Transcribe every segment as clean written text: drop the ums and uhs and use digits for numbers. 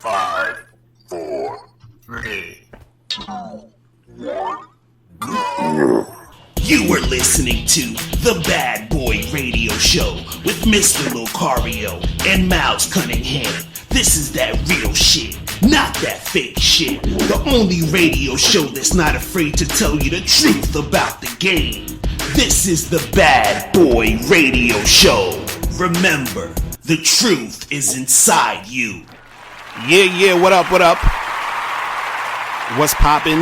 5, 4, 3, 2, 1, go. You were listening to The Bad Boy Radio Show with Mr. Locario and Miles Cunningham. This is that real shit, not that fake shit. The only radio show that's not afraid to tell you the truth about the game. This is The Bad Boy Radio Show. Remember, the truth is inside you. Yeah, what up? What's poppin'?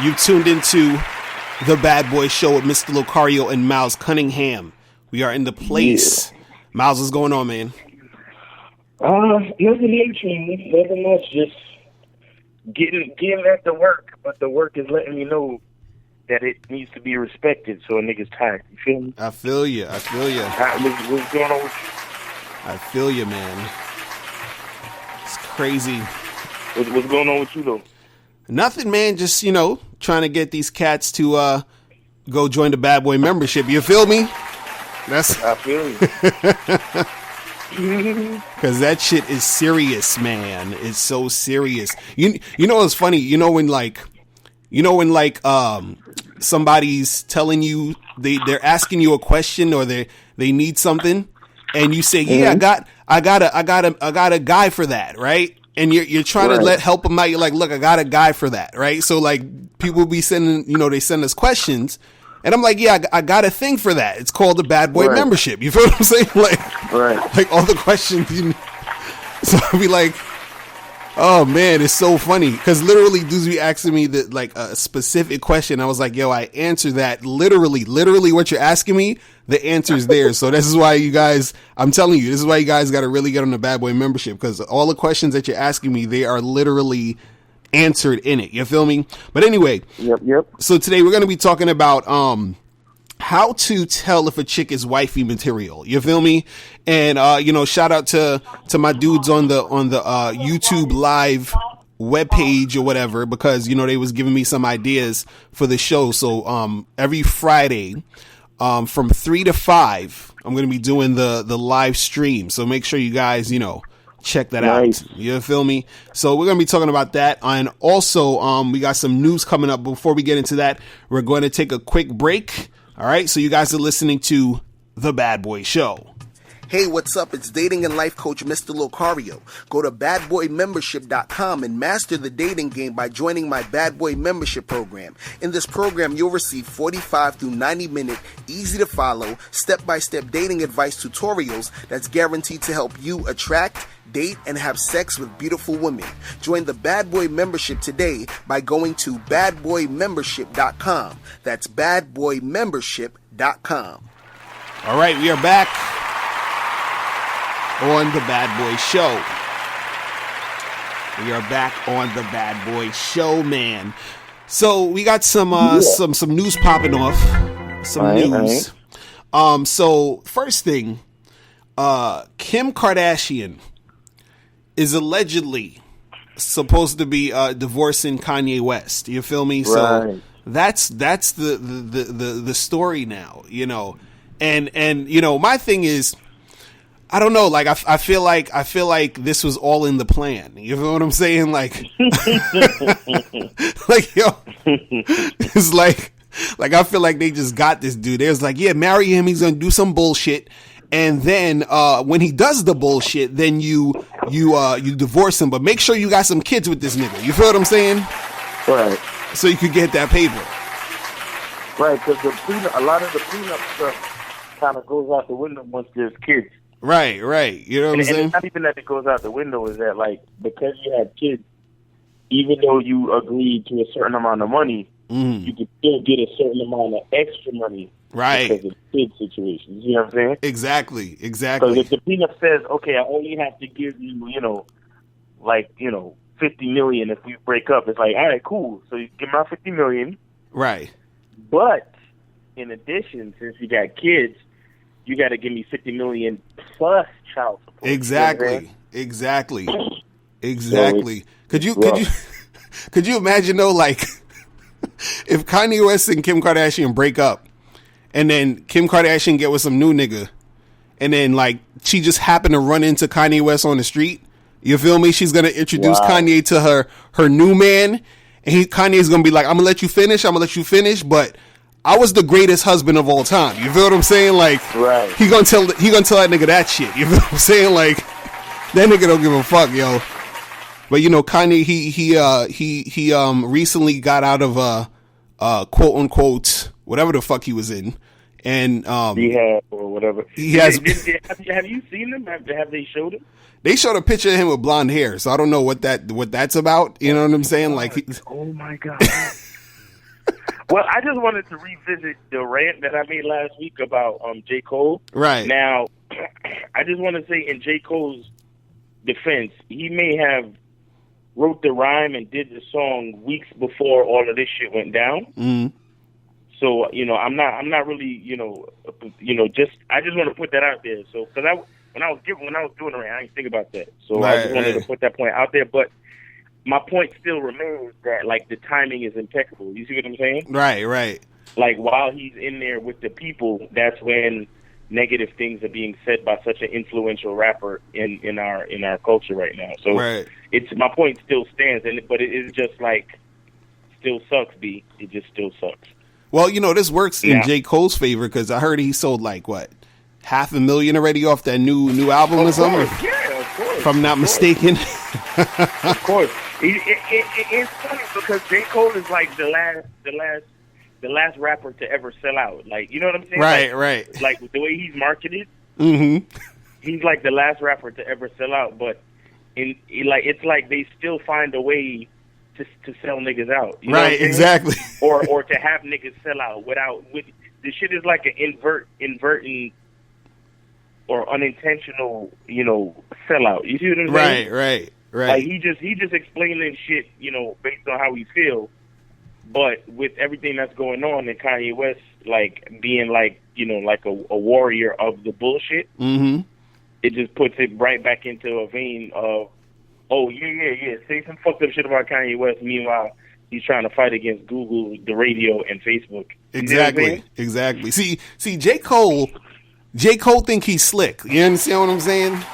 You tuned into The Bad Boy Show with Mr. Locario and Miles Cunningham. We are in the place. Yeah. Miles, what's going on, man? Nothing much. Just getting at the work, but the work is letting me know that it needs to be respected, so a nigga's tired. You feel me? I feel you. What's going on with you? I feel you, man. It's crazy. What's going on with you, though? Nothing, man. Just, trying to get these cats to go join the Bad Boy membership. You feel me? I feel you. Because that shit is serious, man. It's so serious. You know what's funny? When somebody's telling you they're asking you a question or they need something, and you say, "Yeah, I got a guy for that," right? And you're trying to help them out. You're like, "Look, I got a guy for that," right? So like people be sending, they send us questions, and I'm like, "Yeah, I got a thing for that. It's called the Bad Boy membership." You feel what I'm saying? Like all the questions. So I'll be like, oh man, it's so funny because literally dudes be asking me that like a specific question. I was like, yo, I answer that literally what you're asking me. The answer's there. So this is why you guys, I'm telling you, this is why you guys got to really get on the Bad Boy membership, because all the questions that you're asking me, they are literally answered in it. You feel me? But anyway, yep. So today we're going to be talking about how to tell if a chick is wifey material. You feel me? And shout out to my dudes on the YouTube live webpage or whatever, because they was giving me some ideas for the show. So every Friday from 3 to 5 I'm going to be doing the live stream. So make sure you guys check that out. You feel me? So we're going to be talking about that. And also we got some news coming up. Before we get into that, we're going to take a quick break. All right, so you guys are listening to The Bad Boy Show. Hey, what's up? It's dating and life coach Mr. Locario. Go to badboymembership.com and master the dating game by joining my Bad Boy membership program. In this program, you'll receive 45 through 90-minute, easy-to-follow, step-by-step dating advice tutorials that's guaranteed to help you attract, date, and have sex with beautiful women. Join the Bad Boy membership today by going to badboymembership.com. That's badboymembership.com. All right, we are back on the Bad Boy Show. We are back on the Bad Boy Show, man. So we got some news popping off. Some news. So first thing, Kim Kardashian is allegedly supposed to be divorcing Kanye West. You feel me? So that's the story now, And my thing is, I don't know, like I feel like this was all in the plan. You feel what I'm saying? Like it's like I feel like they just got this dude. There's like, yeah, marry him, he's gonna do some bullshit. And then when he does the bullshit, then you divorce him, but make sure you got some kids with this nigga. You feel what I'm saying? Right. So you could get that paper. Right, because a lot of the prenup stuff kind of goes out the window once there's kids. Right. You know what I'm saying? And it's not even that it goes out the window, is that like, because you have kids, even though you agreed to a certain amount of money, you could still get a certain amount of extra money. Right. Because of kid situations. You know what I'm saying? Exactly. Because if the prenup says, okay, I only have to give you, $50 million if we break up, it's like, all right, cool. So you give me my $50 million. Right. But in addition, since you got kids, you got to give me $50 million plus child support. Exactly. Could you imagine though, like, if Kanye West and Kim Kardashian break up, and then Kim Kardashian get with some new nigga, and then like she just happened to run into Kanye West on the street, You feel me? She's gonna introduce Kanye to her new man, and Kanye's gonna be like, "I'm gonna let you finish. But I was the greatest husband of all time." You feel what I'm saying? Like, right. he gonna tell that nigga that shit. You feel what I'm saying? Like, that nigga don't give a fuck, yo. But you know, Kanye, he recently got out of quote unquote whatever the fuck he was in, and rehab or whatever. He has. Have you seen him? Have they showed him? They showed a picture of him with blonde hair, so I don't know what that's about. You know what I'm saying? Like, oh my god. Well, I just wanted to revisit the rant that I made last week about J. Cole. Right. Now, I just want to say in J. Cole's defense, he may have wrote the rhyme and did the song weeks before all of this shit went down. Mm-hmm. So, you know, I'm not really, just I just want to put that out there. So, because when I was doing the rant, I didn't think about that. So I just wanted to put that point out there. But my point still remains that, like, the timing is impeccable. You see what I'm saying? Right. Like, while he's in there with the people, that's when negative things are being said by such an influential rapper in our culture right now. So it's my point still stands, but it is just like still sucks, B. It just still sucks. Well, you know, this works in J. Cole's favor because I heard he sold like what, 500,000 already off that new album or something. Yeah, of course. If I'm not mistaken. Of course. It's funny because J. Cole is like the last rapper to ever sell out. Like, you know what I'm saying? Right. Like the way he's marketed, he's like the last rapper to ever sell out. But it's like they still find a way to sell niggas out. You know what I'm saying? Exactly. or to have niggas sell out with the shit is like an inverting or unintentional, sellout. You see what I'm saying? Right. Like he just explaining shit, based on how he feels. But with everything that's going on and Kanye West, like, being like, like a warrior of the bullshit, it just puts it right back into a vein of, oh, yeah, say some fucked up shit about Kanye West. Meanwhile, he's trying to fight against Google, the radio, and Facebook. Exactly. See, J. Cole think he's slick. You understand what I'm saying?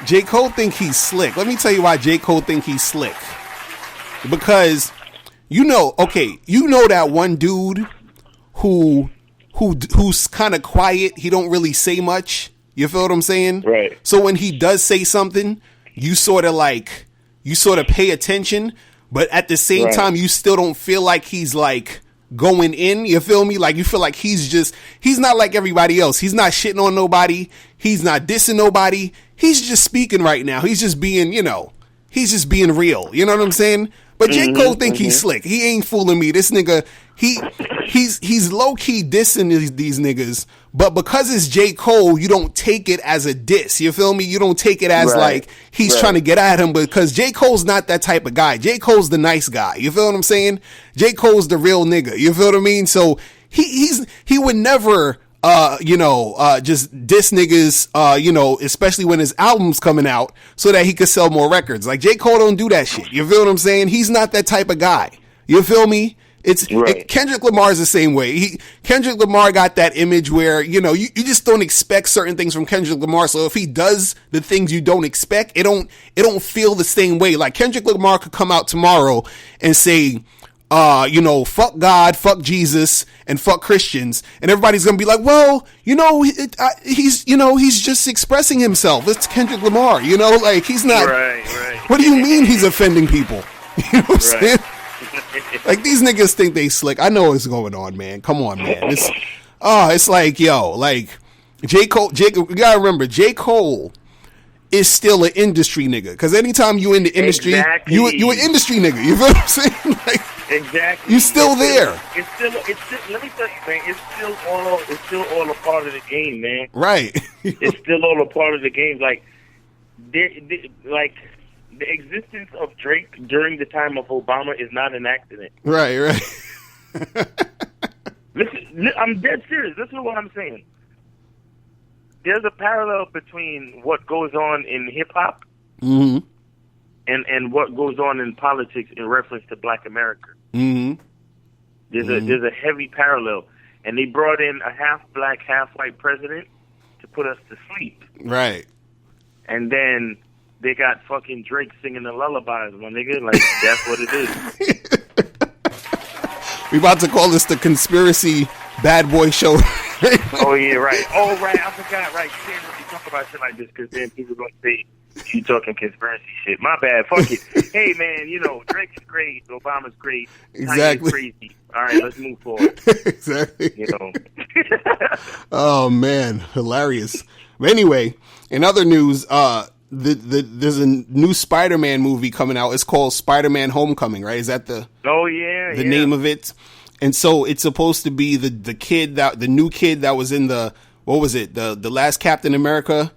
J. Cole think he's slick. Let me tell you why J. Cole think he's slick. Because that one dude who's kind of quiet. He don't really say much. You feel what I'm saying? Right. So when he does say something, you sort of pay attention, but at the same time, you still don't feel like he's like going in. You feel me? Like, you feel like he's not like everybody else. He's not shitting on nobody. He's not dissing nobody. He's just speaking right now. He's just being, he's just being real. You know what I'm saying? But J. Cole think he's slick. He ain't fooling me. This nigga, he's low key dissing these niggas. But because it's J. Cole, you don't take it as a diss. You feel me? You don't take it as like he's trying to get at him. Because J. Cole's not that type of guy. J. Cole's the nice guy. You feel what I'm saying? J. Cole's the real nigga. You feel what I mean? So he would never just diss niggas, especially when his album's coming out so that he could sell more records. Like, J. Cole don't do that shit. You feel what I'm saying? He's not that type of guy. You feel me? Kendrick Lamar's the same way. Kendrick Lamar got that image where, you just don't expect certain things from Kendrick Lamar. So if he does the things you don't expect, it don't feel the same way. Like, Kendrick Lamar could come out tomorrow and say, fuck God, fuck Jesus, and fuck Christians, and everybody's gonna be like, well, he's just expressing himself. It's Kendrick Lamar, like, he's not. Right. What do you mean he's offending people? You know what I'm saying? Like, these niggas think they slick. I know what's going on, man. Come on, man. It's like, like, J. Cole. You gotta remember, J. Cole is still an industry nigga. Because anytime you in the industry, you an industry nigga. You feel what I'm saying? Like, exactly. You still there. It's still. Let me tell you, man. It's still all a part of the game, man. Right. It's still all a part of the game. Like, the existence of Drake during the time of Obama is not an accident. Right. Listen, I'm dead serious. Listen to what I'm saying. There's a parallel between what goes on in hip hop and what goes on in politics in reference to Black America. There's a heavy parallel, and they brought in a half black, half white president to put us to sleep. Right. And then they got fucking Drake singing the lullabies, my nigga. Like, that's what it is. We about to call this the conspiracy bad boy show. Oh, yeah, right. Oh, right, I forgot, right. You can't really talk about shit like this because then people going to say you talking conspiracy shit. My bad, fuck it. Hey, man, you know, Drake's great, Obama's great, Exactly. Kanye's crazy. All right, let's move forward. Exactly. You know. Oh, man, hilarious. But anyway, in other news, there's a new Spider-Man movie coming out. It's called Spider-Man Homecoming, right? Is that the name of it? And so it's supposed to be the new kid that was in the last Captain America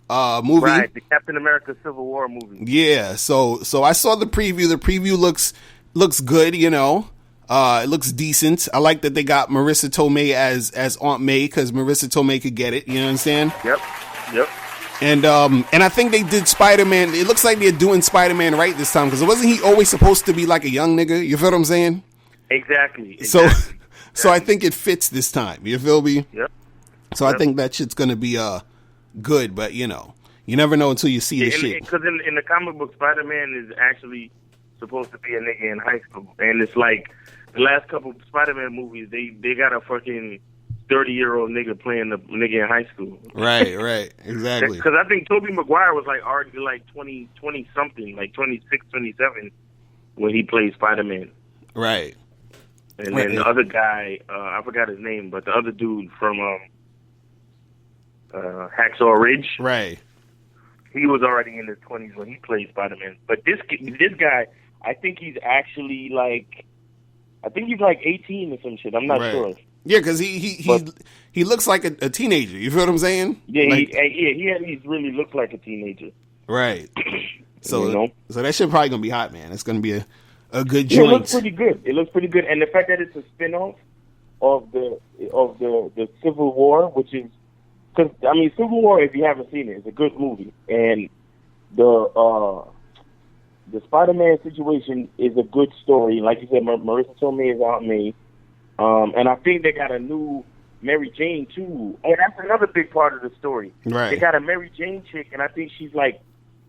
movie, right? The Captain America Civil War movie. Yeah. So I saw the preview. The preview looks good. You know, it looks decent. I like that they got Marissa Tomei as Aunt May because Marissa Tomei could get it. You know what I'm saying? Yep. And I think they did Spider-Man. It looks like they're doing Spider-Man right this time because wasn't he always supposed to be like a young nigga? You feel what I'm saying? Exactly. So I think it fits this time. You feel me? Yep. So I think that shit's gonna be good, but you know, you never know until you see the shit. Because in the comic book, Spider-Man is actually supposed to be a nigga in high school, and it's like the last couple Spider-Man movies, they got a fucking 30-year-old nigga playing the nigga in high school. Right, exactly. Because I think Tobey Maguire was like already like 20 something, like 26, 27 when he played Spider-Man. Right. And then the other guy, I forgot his name, but the other dude from Hacksaw Ridge, right? He was already in his 20s when he played Spider-Man. But this guy, I think he's actually like 18 or some shit. I'm not sure. Yeah, because he looks like a teenager. You feel what I'm saying? Yeah, like, he really looks like a teenager. Right. So you know? So that shit probably gonna be hot, man. It's gonna be a good joint. It looks pretty good. And the fact that it's a spin-off of the Civil War, which is, because I mean, Civil War, if you haven't seen it, is a good movie, and the Spider-Man situation is a good story. Like you said, Marissa Tomei is Aunt May, and I think they got a new Mary Jane too. And that's another big part of the story. Right. They got a Mary Jane chick, and I think she's like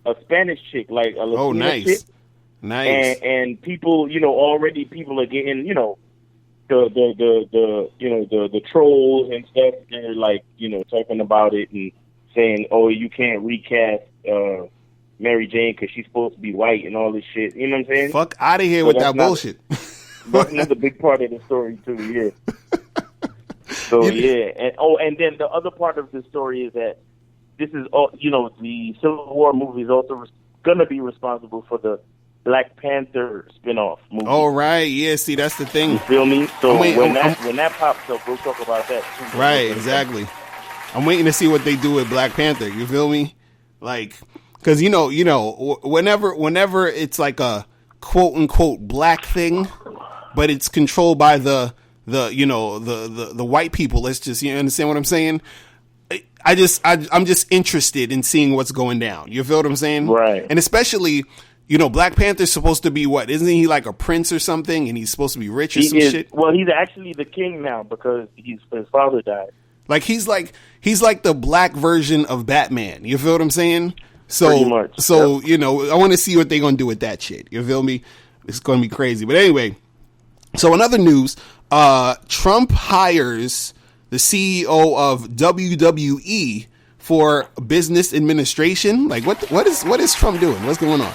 a Spanish chick, like a Latina chick. Nice. And people, you know, already people are getting, you know, the trolls and stuff. They're like, you know, talking about it and saying, oh, you can't recast Mary Jane because she's supposed to be white and all this shit. You know what I'm saying? Fuck out of here with that bullshit. That's another big part of the story too. Yeah. So yeah, and then the other part of the story is that this is all, you know, the Civil War movie is also gonna be responsible for the Black Panther spinoff movie. Oh right, yeah. See, that's the thing. You feel me? So when that pops up, we'll talk about that too. Right, exactly. I'm waiting to see what they do with Black Panther. You feel me? Like, because you know, whenever it's like a quote unquote black thing, but it's controlled by the white people. Let's just, you understand what I'm saying? I'm just interested in seeing what's going down. You feel what I'm saying? Right. And especially, you know, Black Panther's supposed to be what? Isn't he like a prince or something? And he's supposed to be rich or shit? Well, he's actually the king now because his father died. Like he's like the black version of Batman. You feel what I'm saying? So, pretty much. So yep. You know, I want to see what they're gonna do with that shit. You feel me? It's gonna be crazy. But anyway, so in other news, Trump hires the CEO of WWE for business administration. Like what is Trump doing? What's going on?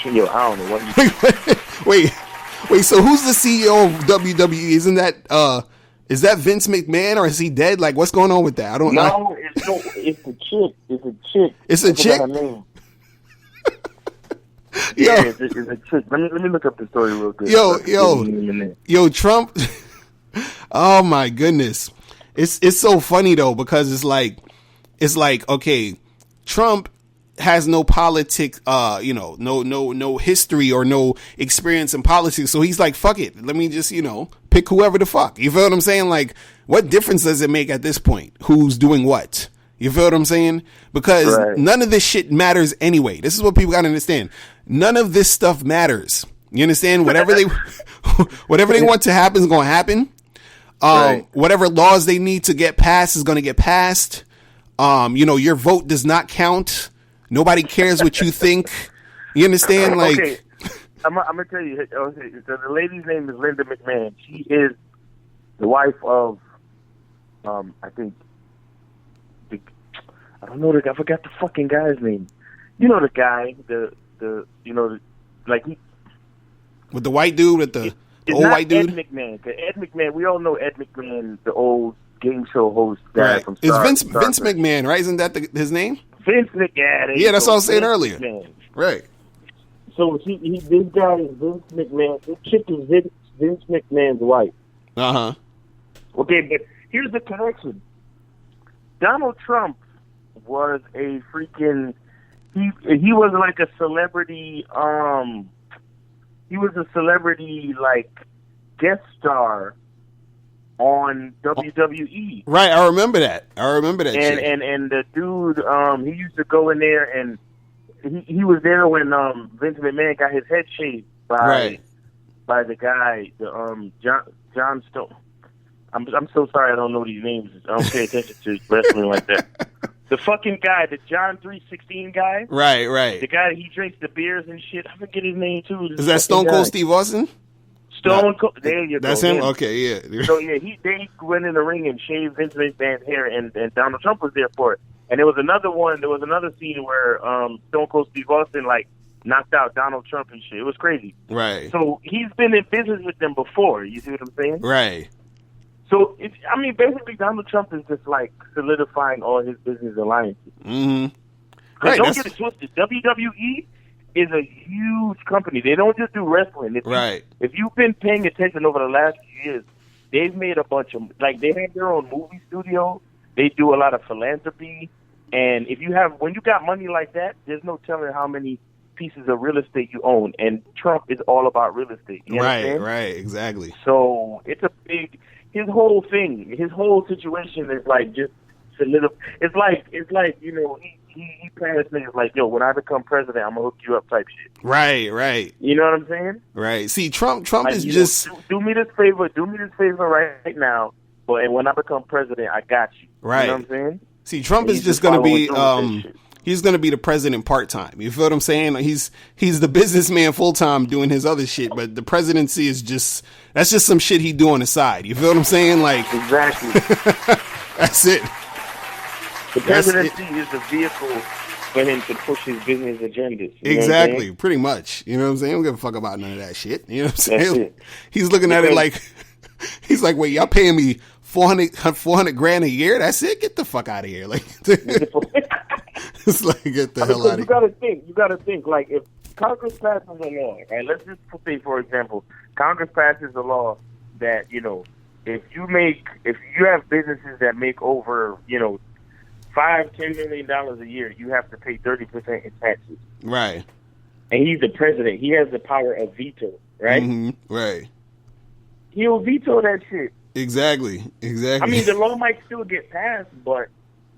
Yo, I don't know what. Wait. So who's the CEO of WWE? Isn't that is that Vince McMahon or is he dead? Like what's going on with that? I don't know. No, it's a chick. It's a chick. It's a chick. Her name. Yeah, it's a chick. Let me look up the story real quick. Yo, Trump. Oh my goodness, it's so funny though because it's like okay, Trump has no politic, no history or no experience in politics. So he's like, fuck it. Let me just, pick whoever the fuck. You feel what I'm saying? Like, what difference does it make at this point? Who's doing what? You feel what I'm saying? Because none of this shit matters anyway. This is what people gotta understand. None of this stuff matters. You understand? Whatever they want to happen is going to happen. Whatever laws they need to get passed is going to get passed. Your vote does not count. Nobody cares what you think. You understand? Like, okay, I'm gonna tell you. Okay, so the lady's name is Linda McMahon. She is the wife of, I think, I don't know. I forgot the fucking guy's name. You know the guy, like he. with the white dude, with the It's old not white dude. Ed McMahon. 'Cause Ed McMahon, we all know Ed McMahon, the old game show host guy Right. from It's Star. Vince McMahon, right? Isn't that his name? Vince McMahon. Yeah, that's what I was saying earlier. McMahon. Right. So this guy is Vince McMahon. This chick is Vince McMahon's wife. Uh-huh. Okay, but here's the connection. Donald Trump was a freaking he was like a celebrity he was a celebrity like guest star on WWE. Right, I remember that. Shit. And the dude he used to go in there and he was there when Vince McMahon got his head shaved by the guy, the John Stone. I'm so sorry I don't know these names. I don't pay attention to wrestling like that. The fucking guy, the John 316 guy. Right. The guy he drinks the beers and shit. I forget his name too. Is that Stone Cold Steve Austin? Stone Cold. There you go. That's him? Okay, yeah. So yeah, they went in the ring and shaved Vince McMahon's hair, and Donald Trump was there for it. And there was another scene where Stone Cold Steve Austin like knocked out Donald Trump and shit. It was crazy. Right. So he's been in business with them before. You see what I'm saying? Right. So basically Donald Trump is just like solidifying all his business alliances. Mm-hmm. Right. Don't get it twisted. WWE is a huge company. They don't just do wrestling. If you've been paying attention over the last few years, they've made a bunch of they have their own movie studio. They do a lot of philanthropy, and when you got money like that, there's no telling how many pieces of real estate you own. And Trump is all about real estate. You understand? Right, exactly. So it's a big. His whole situation is like just solidify. It's like he passed niggas like, yo, when I become president, I'm gonna hook you up type shit. Right. You know what I'm saying? Right. See, Trump like, is just do me this favor right now. But when I become president, I got you. Right. You know what I'm saying? See, Trump is just gonna be he's gonna be the president part time. You feel what I'm saying? He's the businessman full time doing his other shit, but the presidency is that's just some shit he do on the side. You feel what I'm saying? Like exactly. That's it. The presidency is the vehicle for him to push his business agendas. Exactly, pretty much. You know what I'm saying? I don't give a fuck about none of that shit. You know what I'm saying? That's it. He's looking at it like he's like, wait, y'all paying me 400 grand a year? That's it? Get the fuck out of here! Like, it's like get the hell out of here. You gotta think. Like, if Congress passes a law, right? Let's just say, for example, Congress passes a law that if you have businesses that make over $5-10 million a year, you have to pay 30% in taxes. Right. And he's the president. He has the power of veto, right? Mm-hmm. Right. He'll veto that shit. Exactly. I mean, the law might still get passed, but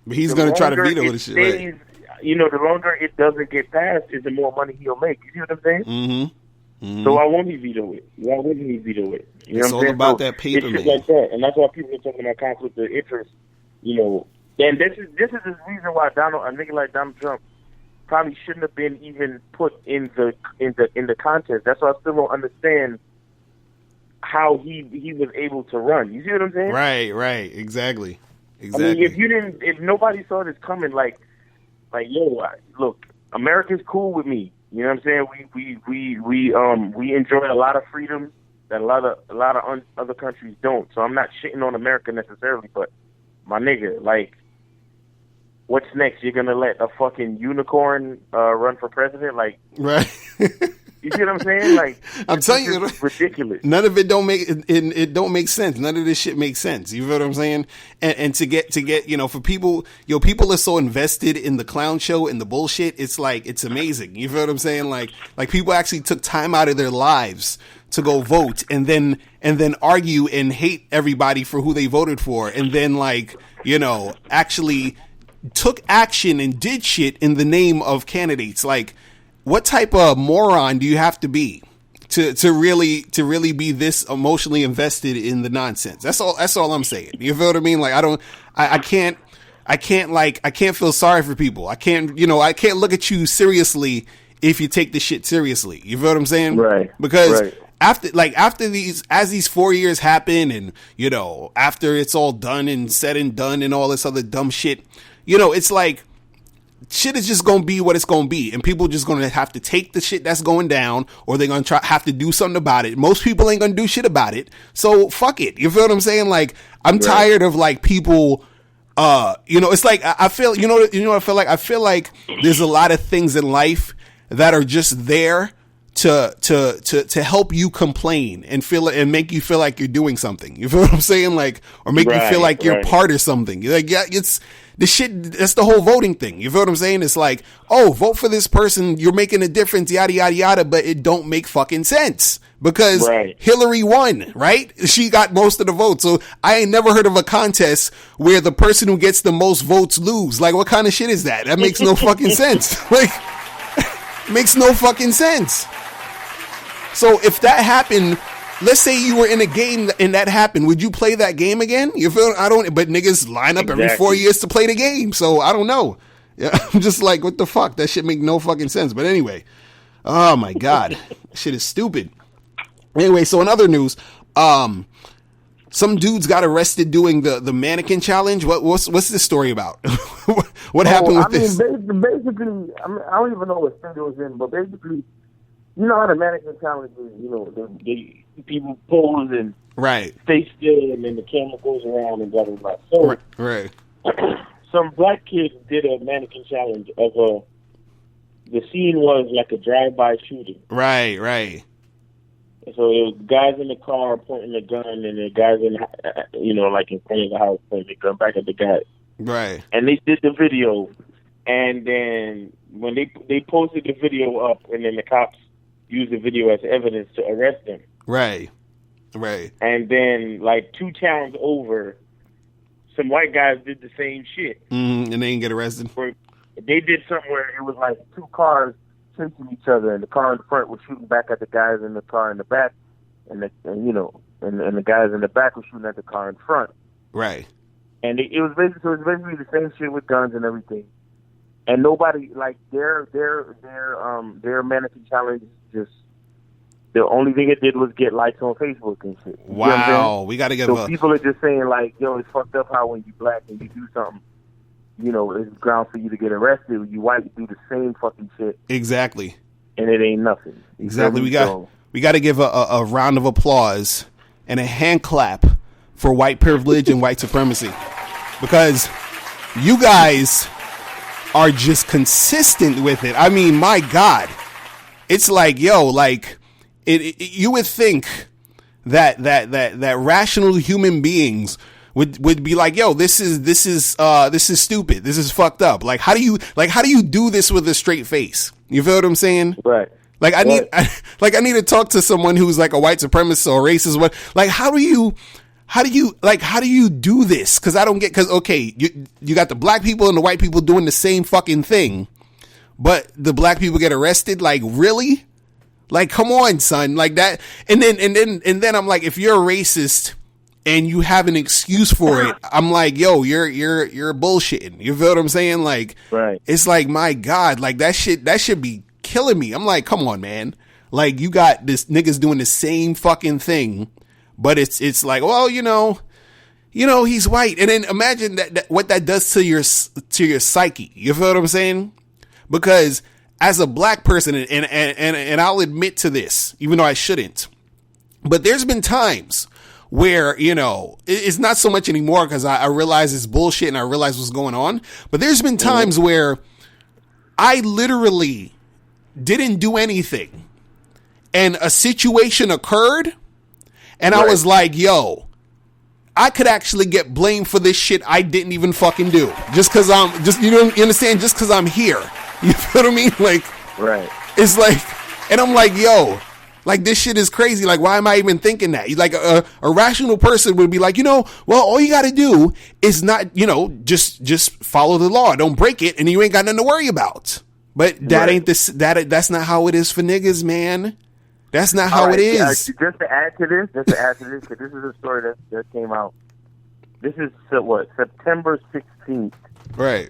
he's going to try to veto the shit. Right. The longer it doesn't get passed, is the more money he'll make. You see what I'm saying? Mm-hmm. Mm-hmm. So why won't he veto it? Why wouldn't he veto it? You know it's all about that paper, man. man. Like that, and that's why people are talking about conflict of interest. And this is the reason why a nigga like Donald Trump probably shouldn't have been even put in the contest. That's why I still don't understand how he was able to run. You see what I'm saying? Right. Exactly. I mean, if nobody saw this coming, like yo, look, America's cool with me. You know what I'm saying? We enjoy a lot of freedoms that a lot of other countries don't. So I'm not shitting on America necessarily, but my nigga, like, what's next? You're gonna let a fucking unicorn run for president? Like, right? You see what I'm saying? Like, I'm telling you, ridiculous. None of it don't make sense. None of this shit makes sense. You feel what I'm saying? And to get for people, people are so invested in the clown show and the bullshit. It's like, it's amazing. You feel what I'm saying? Like people actually took time out of their lives to go vote and then argue and hate everybody for who they voted for, and then actually took action and did shit in the name of candidates. Like, what type of moron do you have to be to really be this emotionally invested in the nonsense? That's all I'm saying. You feel what I mean? Like, I I can't feel sorry for people. I can't look at you seriously if you take this shit seriously. You feel what I'm saying? Right. Because after these 4 years happen, and after it's all done and said and done and all this other dumb shit, it's like shit is just gonna be what it's gonna be, and people just gonna have to take the shit that's going down, or they're gonna have to do something about it. Most people ain't gonna do shit about it, so fuck it. You feel what I'm saying? Like, I'm tired of like people. It's like I feel. What I feel like. I feel like there's a lot of things in life that are just there to help you complain and make you feel like you're doing something. You feel what I'm saying? Like, or make you feel like you're part of something. Like, yeah, it's the shit. That's the whole voting thing. You feel what I'm saying? It's like, oh, vote for this person. You're making a difference, yada, yada, yada, but it don't make fucking sense because Hillary won, right? She got most of the votes. So I ain't never heard of a contest where the person who gets the most votes lose. Like, what kind of shit is that? That makes no fucking sense. Like, makes no fucking sense. So if that happened, let's say you were in a game and that happened, would you play that game again? You feel? But niggas line up every 4 years to play the game. So I don't know. Yeah, I'm just like, what the fuck? That shit make no fucking sense. But anyway, oh my God, shit is stupid. Anyway, so in other news, some dudes got arrested doing the mannequin challenge. What's this story about? What happened with this? Basically, I don't even know what state it was in, but basically, you know how the mannequin challenge is, they people pose and stay still, and then the camera goes around and blah, blah, blah. So, some black kids did a mannequin challenge of the scene was like a drive-by shooting. Right. So it was guys in the car pointing the gun, and the guys in, like in front of the house pointing the gun back at the guys. Right. And they did the video, and then when they posted the video up, and then the cops used the video as evidence to arrest them. Right. And then, like 2 towns over, some white guys did the same shit. And they didn't get arrested? They did something where it was like 2 cars chasing each other, and the car in the front was shooting back at the guys in the car in the back, and the guys in the back were shooting at the car in front. Right. And it was basically the same shit with guns and everything. And nobody, like, their mannequin challenge, just the only thing it did was get likes on Facebook and shit. Wow, we got to get. So people are just saying, like, yo, it's fucked up how when you black and you do something, it's ground for you to get arrested. When you white, you do the same fucking shit. Exactly. And it ain't nothing. Exactly. We got to give a round of applause and a hand clap for white privilege and white supremacy, because you guys are just consistent with it. I mean, my God, it's like, yo, like you would think that rational human beings would be like, yo, this is stupid. This is fucked up. Like, how do you do this with a straight face? You feel what I'm saying? Right. Like, I need to talk to someone who's like a white supremacist or racist. What? Like, how do you do this? Because I don't get. Because okay, you got the black people and the white people doing the same fucking thing, but the black people get arrested. Like, really? Like, come on, son. Like that. And then I'm like, if you're a racist and you have an excuse for it, I'm like, yo, you're bullshitting. You feel what I'm saying? Like, right. It's like, my God, like that should be killing me. I'm like, come on, man. Like, you got this niggas doing the same fucking thing, but it's like, well, he's white. And then imagine that what that does to your psyche. You feel what I'm saying? Because as a black person, and I'll admit to this, even though I shouldn't, but there's been times where, it's not so much anymore because I realize it's bullshit and I realize what's going on. But there's been times where I literally didn't do anything and a situation occurred and I was like, yo, I could actually get blamed for this shit I didn't even fucking do. Just because you understand? Just because I'm here. You feel what I mean? Like, right. It's like, and I'm like, yo, like, this shit is crazy. Like, why am I even thinking that? Like, a rational person would be like, well, all you got to do is not, just follow the law. Don't break it, and you ain't got nothing to worry about. But that ain't this. That's not how it is for niggas, man. That's not how it is. Just to add to this, because this is a story that came out This is what, September 16th, Right.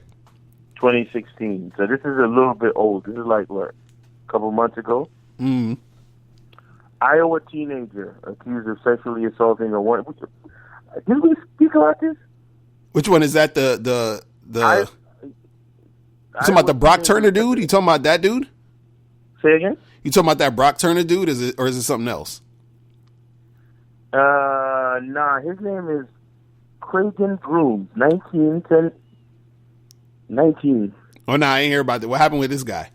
2016. So this is a little bit old. This is like what, a couple months ago. Mm. Iowa teenager accused of sexually assaulting a woman. Did we speak about this? Which one is that? The I- you talking about the Brock Turner dude? You talking about that dude? Say again? You talking about that Brock Turner dude? Is it something else? Nah, his name is Creighton Grooms, 19. Oh no, I ain't hear about that. What happened with this guy?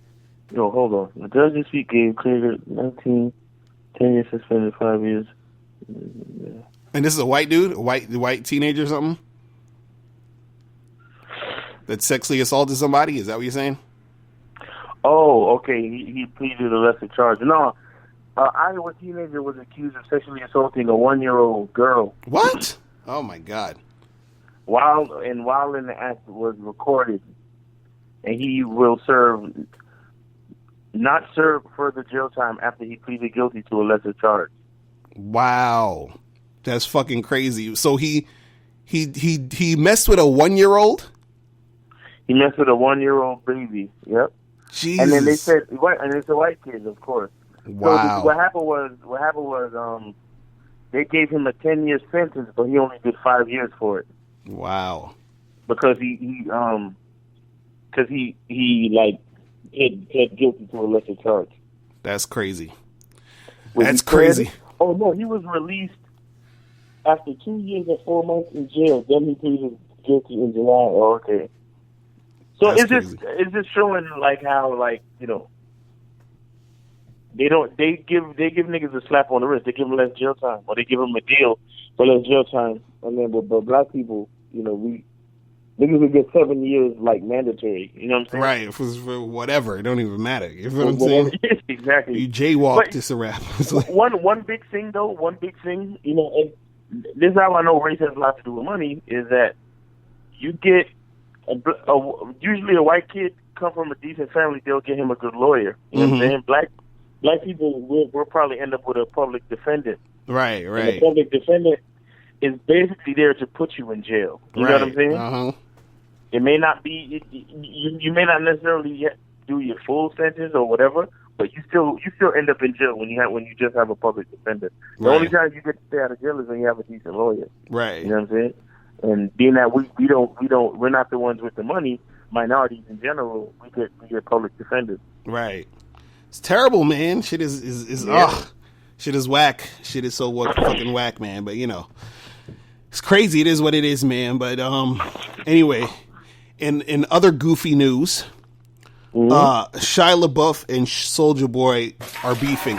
Yo, hold on. The judge this week gave Krieger 10 years suspended, 5 years. And this is a white dude, a white teenager or something that sexually assaulted somebody. Is that what you're saying? Oh, okay. He pleaded a lesser charge. No, Iowa teenager was accused of sexually assaulting a 1-year-old girl. What? Oh my God! While in the act was recorded, and he will not serve further jail time after he pleaded guilty to a lesser charge. Wow, that's fucking crazy. So he messed with a 1-year-old. He messed with a 1-year-old baby. Yep. Jesus. And then they said, and it's a white kid, of course. Wow. So what happened was they gave him a 10-year sentence, but he only did 5 years for it. Wow. Because he pled guilty to a lesser charge. That's crazy. When That's crazy. Oh no, he was released after 2 years and 4 months in jail. Then he pleaded guilty in July. Oh, okay. So That's is this showing like how, like, you know, they give niggas a slap on the wrist. They give them less jail time, or they give them a deal for less jail time. And then but black people, you know, niggas would get 7 years like mandatory. You know what I'm saying? Right. For whatever. It don't even matter. You know what I'm saying? Exactly. You jaywalked, it's a wrap. One big thing, you know, and this is how I know race has a lot to do with money, is that you get usually a white kid come from a decent family, they'll get him a good lawyer. You know what I'm saying? Black people will probably end up with a public defendant. Right. And the public defendant is basically there to put you in jail. You know what I'm saying? Uh-huh. It may not be you may not necessarily do your full sentence or whatever, but you still end up in jail when you just have a public defender. The only time you get to stay out of jail is when you have a decent lawyer. Right. You know what I'm saying? And being that we're not the ones with the money, minorities in general, we get public defenders. Right. It's terrible, man. Shit is shit is whack. Shit is so fucking whack, man. But you know, it's crazy. It is what it is, man. But anyway, in other goofy news, Shia LaBeouf and Soulja Boy are beefing.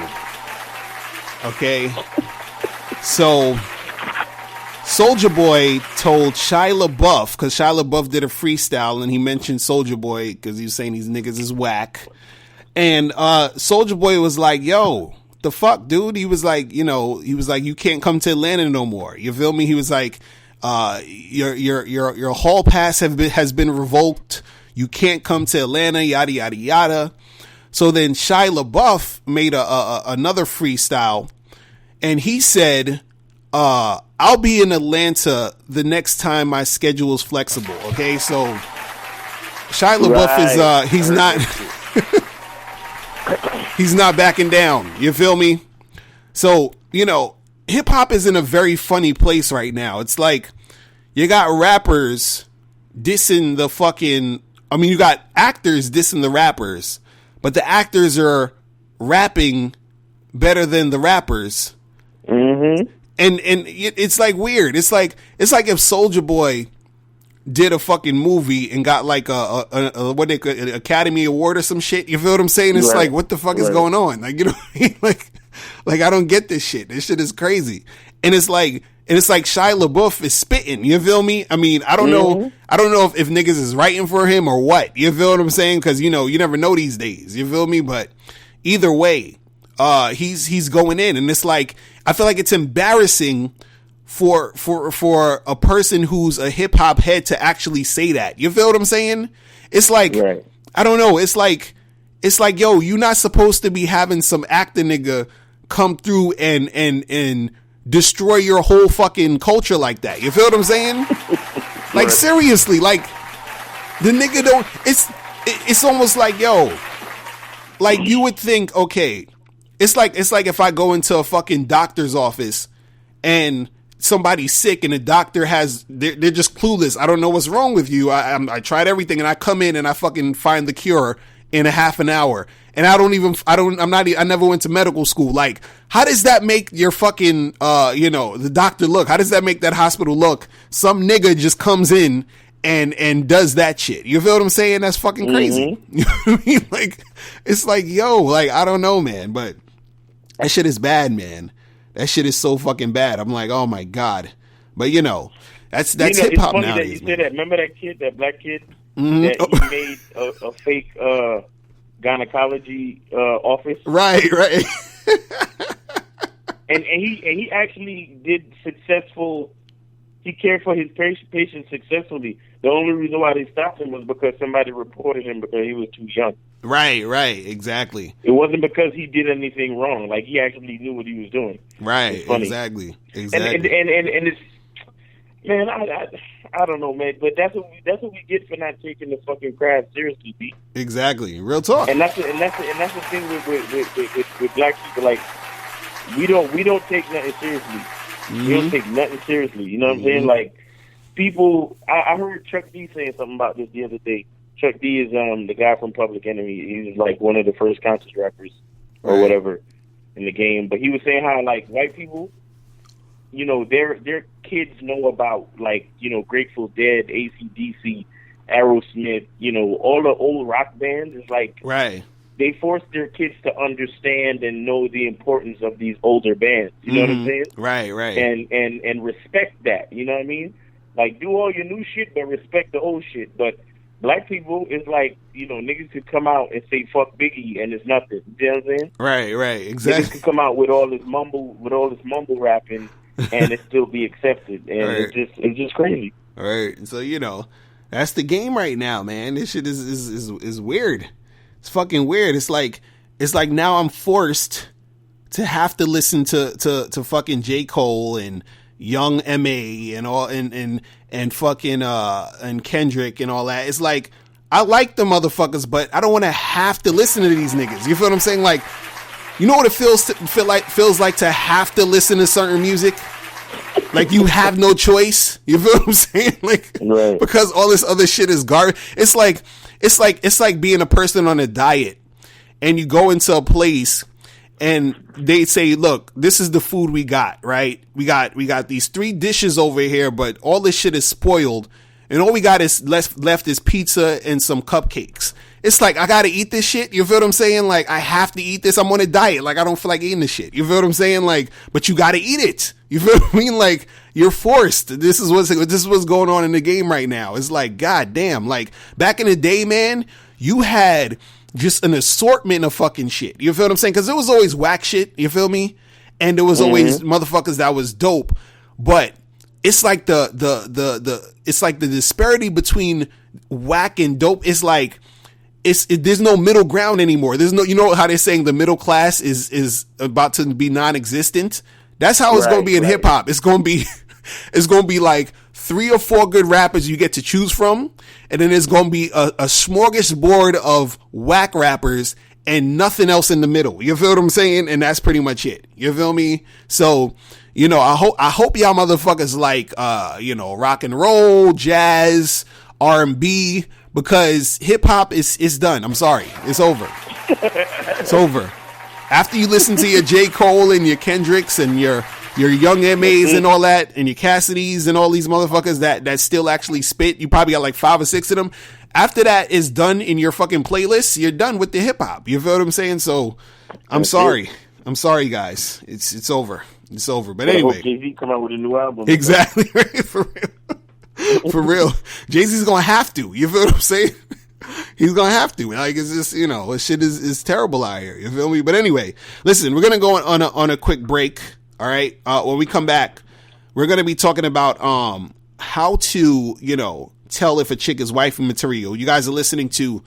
Okay, so Soulja Boy told Shia LaBeouf, because Shia LaBeouf did a freestyle and he mentioned Soulja Boy because he was saying these niggas is whack. And Soulja Boy was like, yo, the fuck, dude? He was like, you can't come to Atlanta no more. You feel me? He was like, your hall pass has been revoked. You can't come to Atlanta, yada, yada, yada. So then Shia LaBeouf made another freestyle and he said, I'll be in Atlanta the next time my schedule is flexible. Okay, so Shia LaBeouf he's not backing down. You feel me? So, you know, hip hop is in a very funny place right now. It's like you got rappers dissing you got actors dissing the rappers, but the actors are rapping better than the rappers. Mm-hmm. And it's like weird. It's like if Soulja Boy did a fucking movie and got like an Academy Award or some shit. You feel what I'm saying? It's like, what the fuck is going on? Like, you know what I mean? Like I don't get this shit. This shit is crazy. And it's like Shia LaBeouf is spitting. You feel me? I mean, I don't know if niggas is writing for him or what. You feel what I'm saying? Because, you know, you never know these days. You feel me? But either way, he's going in, and it's like, I feel like it's embarrassing for a person who's a hip hop head to actually say that. You feel what I'm saying? It's like, right. I don't know. It's like, yo, you're not supposed to be having some actor nigga come through and destroy your whole fucking culture like that. You feel what I'm saying? Like, seriously, like, the nigga don't, it's almost like, yo, like, you would think, okay, it's like if I go into a fucking doctor's office and somebody's sick and the doctor they're just clueless. I don't know what's wrong with you. I tried everything and I come in and I fucking find the cure in a half an hour. And I never went to medical school. Like, how does that make your fucking, the doctor look? How does that make that hospital look? Some nigga just comes in and does that shit. You feel what I'm saying? That's fucking crazy. Mm-hmm. You know what I mean? Like, it's like, yo, like, I don't know, man, but that shit is bad, man. That shit is so fucking bad. I'm like, oh my God. But that's hip hop now. That you said that. Remember that kid, that black kid, that he made a fake gynecology office? Right. and he actually did successful. He cared for his patients successfully. The only reason why they stopped him was because somebody reported him because he was too young. Right, exactly. It wasn't because he did anything wrong. Like, he actually knew what he was doing. Right, exactly. And it's, man, I don't know, man, but that's what we get for not taking the fucking craft seriously, B. Exactly, real talk. And that's the thing with black people. Like, we don't take nothing seriously. Mm-hmm. We don't take nothing seriously. You know what I'm saying? Like, people, I heard Chuck D saying something about this the other day. Chuck D is the guy from Public Enemy. He was like one of the first conscious rappers or whatever in the game. But he was saying how, like, white people, their kids know about, like, Grateful Dead, AC/DC, Aerosmith, all the old rock bands. It's like, they force their kids to understand and know the importance of these older bands. You know what I'm saying? Right. And respect that. You know what I mean? Like, do all your new shit, but respect the old shit. But black people is like, niggas could come out and say fuck Biggie and it's nothing. You know what I'm saying? Right, exactly. Niggas could come out with all this mumble rapping and it still be accepted. And it's just crazy. All right. So, that's the game right now, man. This shit is weird. It's fucking weird. It's like now I'm forced to have to listen to fucking J. Cole and Young M.A. and all and fucking and Kendrick and all that. It's like, I like the motherfuckers, but I don't want to have to listen to these niggas. You feel what I'm saying? Like, you know what it feels like to have to listen to certain music? Like, you have no choice. You feel what I'm saying? Like, because all this other shit is garbage. It's like being a person on a diet and you go into a place and they say, look, this is the food we got, right? We got these 3 dishes over here, but all this shit is spoiled. And all we got is left is pizza and some cupcakes. It's like, I gotta eat this shit. You feel what I'm saying? Like, I have to eat this. I'm on a diet. Like, I don't feel like eating this shit. You feel what I'm saying? Like, but you gotta eat it. You feel what I mean? Like, you're forced. This is what's going on in the game right now. It's like, god damn. Like, back in the day, man, you had just an assortment of fucking shit. You feel what I'm saying? Because there was always whack shit. You feel me? And there was always motherfuckers that was dope. But it's like it's like the disparity between whack and dope. It's like, there's no middle ground anymore. There's no, you know how they're saying the middle class is about to be non-existent. That's how it's going to be in hip hop. It's going to be like 3 or 4 good rappers you get to choose from. And then there's going to be a smorgasbord of whack rappers and nothing else in the middle. You feel what I'm saying? And that's pretty much it. You feel me? So, I hope y'all motherfuckers like, rock and roll, jazz, R&B, because hip hop is done. I'm sorry. It's over. It's over. After you listen to your J. Cole and your Kendricks and your Young M.A.s and all that, and your Cassidys and all these motherfuckers that still actually spit, you probably got like 5 or 6 of them. After that is done in your fucking playlist, you're done with the hip hop. You feel what I'm saying? So, I'm sorry. I'm sorry, guys. It's over. It's over. But anyway, Jay-Z come out with a new album. Exactly. For real. For real. Jay-Z's gonna have to. You feel what I'm saying? He's gonna have to. Like, it's just, shit is terrible out here. You feel me? But anyway, listen, we're gonna go on a quick break. All right. When we come back, we're gonna be talking about how to tell if a chick is wifey material. You guys are listening to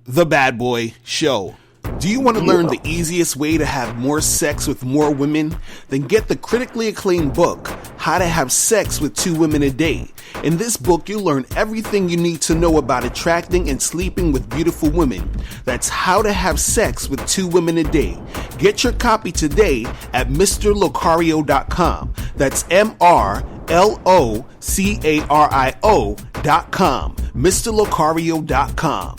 The Bad Boy Show. Do you want to learn the easiest way to have more sex with more women? Then get the critically acclaimed book, How to Have Sex with 2 Women a Day. In this book, you'll learn everything you need to know about attracting and sleeping with beautiful women. That's How to Have Sex with 2 Women a Day. Get your copy today at MrLocario.com. That's MrLocario.com. MrLocario.com.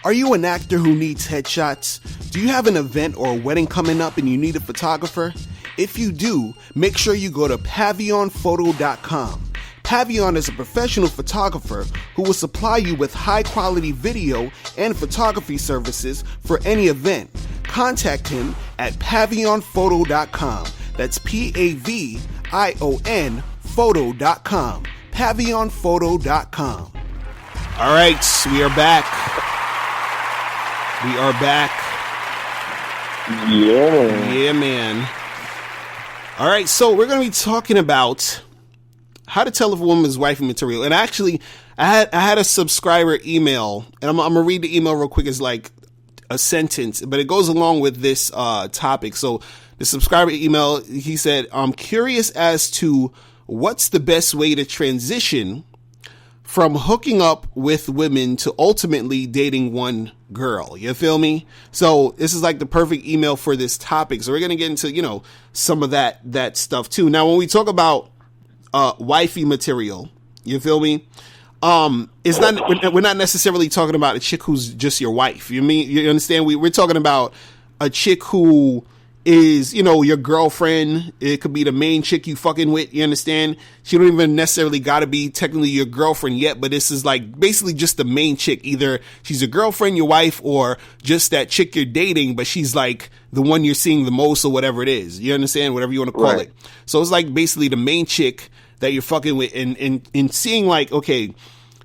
Are you an actor who needs headshots? Do you have an event or a wedding coming up and you need a photographer? If you do, make sure you go to pavionphoto.com. Pavion is a professional photographer who will supply you with high-quality video and photography services for any event. Contact him at pavionphoto.com. That's Pavion photo.com. Pavionphoto.com. All right, we are back. We are back. Yeah, man. All right, so we're going to be talking about how to tell if a woman is wifey material. And actually, I had a subscriber email, and I'm going to read the email real quick. It's like a sentence, but it goes along with this topic. So the subscriber email, he said, I'm curious as to what's the best way to transition from hooking up with women to ultimately dating one girl. You feel me? So this is like the perfect email for this topic. So we're going to get into, some of that stuff too. Now, when we talk about wifey material, you feel me? It's not, we're not necessarily talking about a chick who's just your wife. You understand? We're talking about a chick who is, your girlfriend. It could be the main chick you fucking with. You understand? She don't even necessarily got to be technically your girlfriend yet, but this is like basically just the main chick. Either she's your girlfriend, your wife, or just that chick you're dating, but she's like the one you're seeing the most or whatever it is. You understand? Whatever you want to call it. So it's like basically the main chick that you're fucking with, and seeing like, okay,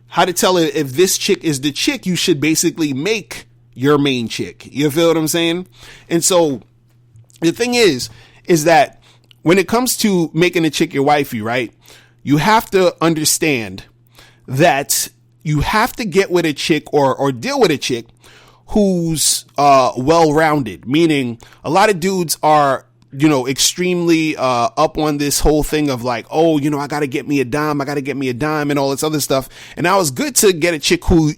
how to tell if this chick is the chick you should basically make your main chick. You feel what I'm saying? And so the thing is that when it comes to making a chick your wifey, right, you have to understand that you have to get with a chick or deal with a chick who's well-rounded, meaning a lot of dudes are, extremely up on this whole thing of like, oh, I got to get me a dime and all this other stuff. And now it's good to get a chick who,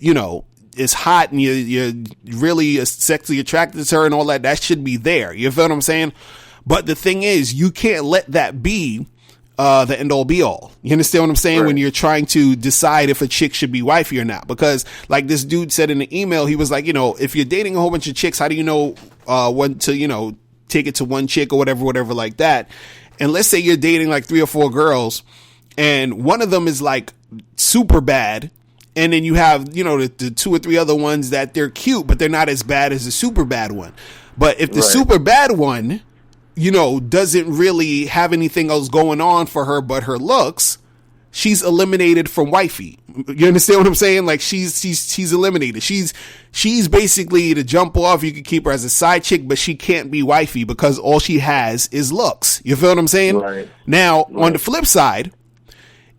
is hot and you're really sexually attracted to her and all that. That should be there. You feel what I'm saying? But the thing is, you can't let that be the end all be all. You understand what I'm saying? Right. When you're trying to decide if a chick should be wifey or not, because like this dude said in the email, he was like, if you're dating a whole bunch of chicks, how do you know when to, take it to one chick or whatever like that? And let's say you're dating like 3 or 4 girls and one of them is like super bad. And then you have, the 2 or 3 other ones that they're cute, but they're not as bad as the super bad one. But if the super bad one, doesn't really have anything else going on for her but her looks, she's eliminated from wifey. You understand what I'm saying? Like she's eliminated. She's basically to jump off. You can keep her as a side chick, but she can't be wifey because all she has is looks. You feel what I'm saying? Right. Now, on the flip side,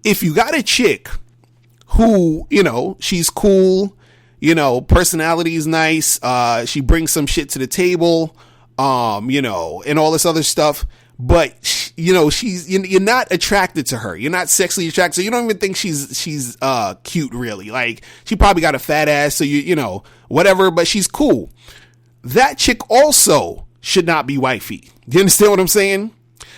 if you got a chick who, she's cool, personality is nice, she brings some shit to the table, and all this other stuff, but you're not attracted to her. You're not sexually attracted. So you don't even think she's cute really. Like she probably got a fat ass, so whatever, but she's cool. That chick also should not be wifey. Do you understand what I'm saying?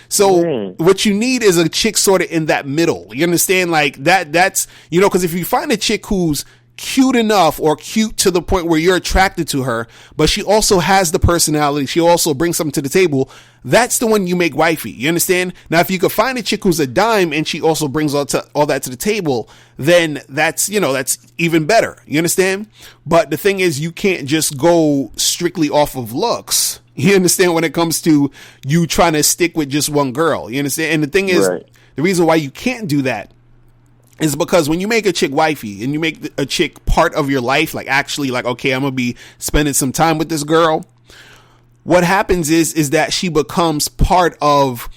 So what you need is a chick sort of in that middle. You understand? Like that's, because if you find a chick who's cute enough or cute to the point where you're attracted to her, but she also has the personality, she also brings something to the table, that's the one you make wifey. You understand? Now, if you could find a chick who's a dime and she also brings all that to the table, then that's even better. You understand? But the thing is, you can't just go strictly off of looks. You understand, when it comes to you trying to stick with just one girl. You understand? And the thing is, the reason why you can't do that is because when you make a chick wifey and you make a chick part of your life, like actually like, okay, I'm going to be spending some time with this girl. What happens is that she becomes part of,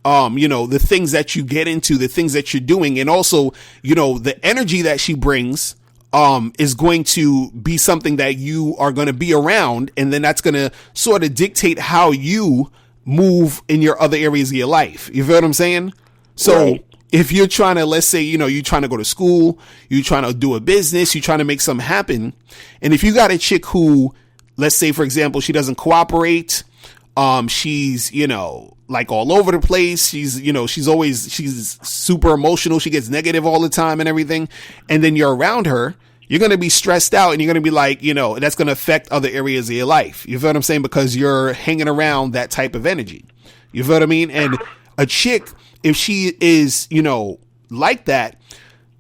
the things that you get into, the things that you're doing. And also, the energy that she brings, is going to be something that you are going to be around. And then that's going to sort of dictate how you move in your other areas of your life. You feel what I'm saying? So Right. if you're trying to, let's say, you're trying to go to school, you're trying to do a business, you're trying to make something happen. And if you got a chick who, let's say, for example, she doesn't cooperate, she's, like all over the place. She's super emotional. She gets negative all the time and everything. And then you're around her, you're going to be stressed out and you're going to be like, that's going to affect other areas of your life. You feel what I'm saying? Because you're hanging around that type of energy. You feel what I mean? And a chick, if she is, like that,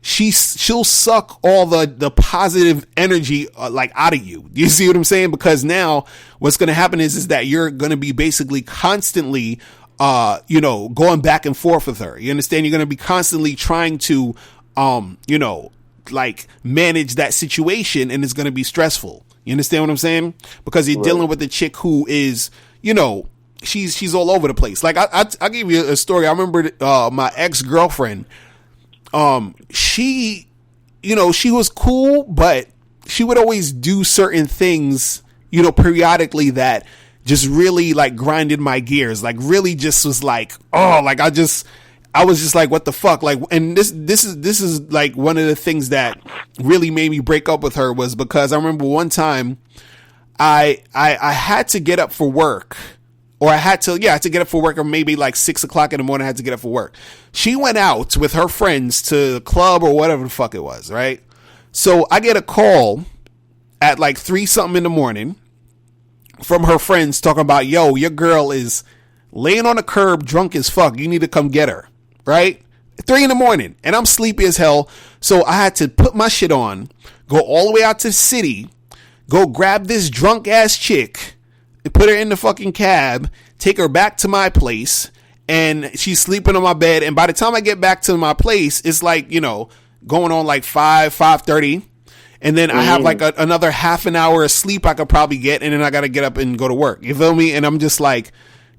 she'll suck all the positive energy like out of you. You see what I'm saying? Because now what's going to happen is that you're going to be basically constantly, going back and forth with her. You understand? You're going to be constantly trying to, like manage that situation, and it's going to be stressful. You understand what I'm saying? Because you're dealing with a chick who is, she's all over the place. Like I'll give you a story. I remember my ex-girlfriend. She was cool, but she would always do certain things, periodically that just really like grinded my gears. Like really just was like, oh, like I was just like, what the fuck? Like, and this is like one of the things that really made me break up with her was because I remember one time I had to get up for work. Or I had to get up for work, or maybe like 6 o'clock in the morning, I had to get up for work. She went out with her friends to the club or whatever the fuck it was, right? So I get a call at like 3 something in the morning from her friends talking about, yo, your girl is laying on the curb drunk as fuck. You need to come get her, right? 3 in the morning, and I'm sleepy as hell. So I had to put my shit on, go all the way out to the city, go grab this drunk ass chick, put her in the fucking cab, take her back to my place, and she's sleeping on my bed. And by the time I get back to my place, it's like, going on like 5:30. And then I have like another half an hour of sleep I could probably get. And then I got to get up and go to work. You feel me? And I'm just like,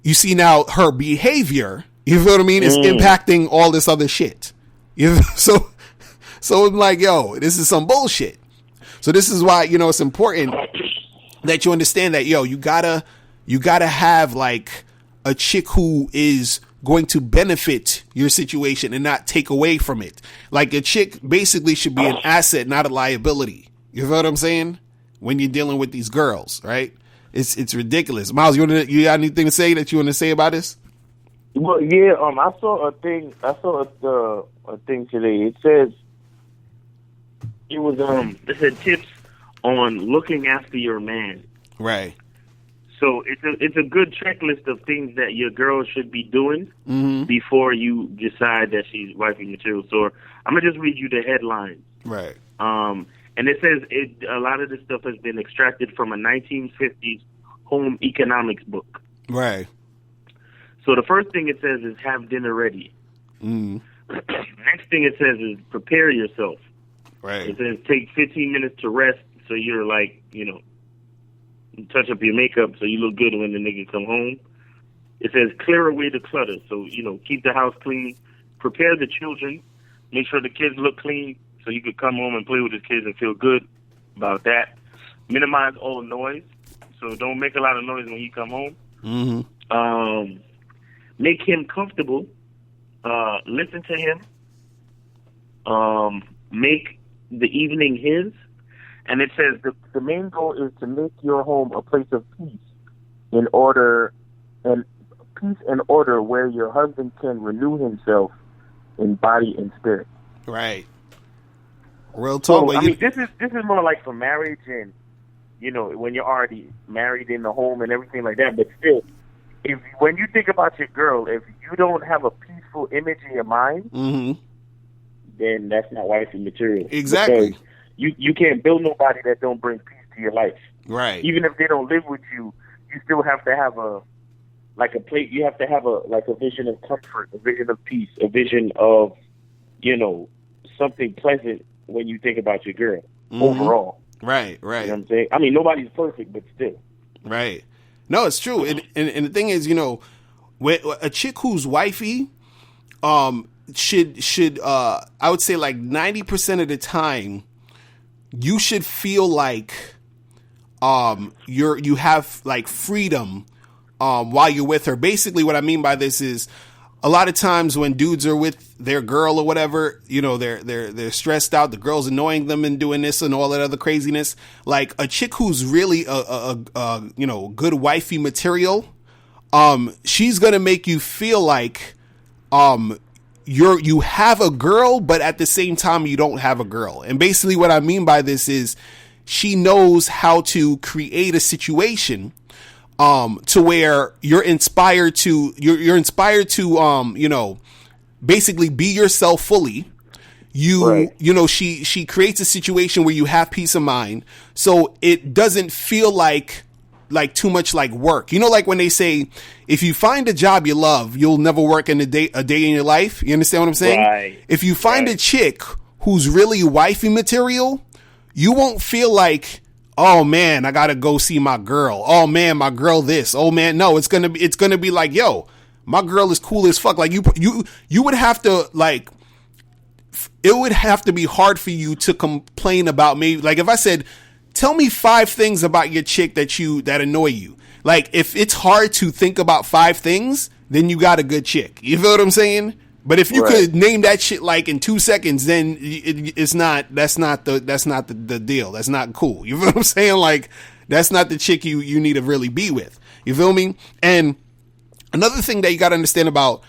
you see now her behavior, you feel what I mean? Is impacting all this other shit. So I'm like, yo, this is some bullshit. So this is why, it's important that you understand that, yo, you gotta have like a chick who is going to benefit your situation and not take away from it. Like a chick basically should be an asset, not a liability. You know what I'm saying? When you're dealing with these girls, right? It's ridiculous. Miles, you got anything to say that you want to say about this? Well, yeah. I saw a thing. I saw a thing today. It says it said tips on looking after your man. Right. So it's a good checklist of things that your girl should be doing before you decide that she's wifey material. So I'm gonna just read you the headlines. Right. And it says a lot of this stuff has been extracted from a 1950s home economics book. Right. So the first thing it says is have dinner ready. Next thing it says is prepare yourself. Right. It says take 15 minutes to rest. So you're like, touch up your makeup so you look good when the nigga come home. It says clear away the clutter. So, keep the house clean. Prepare the children. Make sure the kids look clean so you could come home and play with the kids and feel good about that. Minimize all noise. So don't make a lot of noise when you come home. Make him comfortable. Listen to him. Make the evening his. And it says the main goal is to make your home a place of peace and order where your husband can renew himself in body and spirit. Right. Real talk. So, this is more like for marriage and when you're already married in the home and everything like that. But still, when you think about your girl, if you don't have a peaceful image in your mind, then that's not wifey material. Exactly. Because you can't build nobody that don't bring peace to your life. Right. Even if they don't live with you, you still have to have you have to have a vision of comfort, a vision of peace, a vision of, something pleasant when you think about your girl overall. Right, right. You know what I'm saying? I mean, nobody's perfect, but still. Right. No, it's true. And the thing is, a chick who's wifey, should I would say like 90% of the time, you should feel like you have like freedom while you're with her. Basically what I mean by this is, a lot of times when dudes are with their girl or whatever, you know, they're stressed out, the girl's annoying them and doing this and all that other craziness. Like a chick who's really a you know, good wifey material, she's gonna make you feel like you have a girl, but at the same time you don't have a girl. And basically what I mean by this is, she knows how to create a situation to where you're inspired to you know, basically be yourself fully. You know, she creates a situation where you have peace of mind, so it doesn't feel like too much like work. You know, like when they say, if you find a job you love, you'll never work a day in your life. You understand what I'm saying? Right. If you find a chick who's really wifey material, you won't feel like, oh man, I gotta go see my girl. Oh man, my girl this. Oh man, no, it's gonna be like, yo, my girl is cool as fuck. Like you would have to like, it would have to be hard for you to complain about me. Like if I said, tell me 5 things about your chick that annoy you. Like if it's hard to think about 5 things, then you got a good chick. You feel what I'm saying? But if you could name that shit like in 2 seconds, then that's not the deal. That's not cool. You feel what I'm saying? Like that's not the chick you need to really be with. You feel me? And another thing that you got to understand about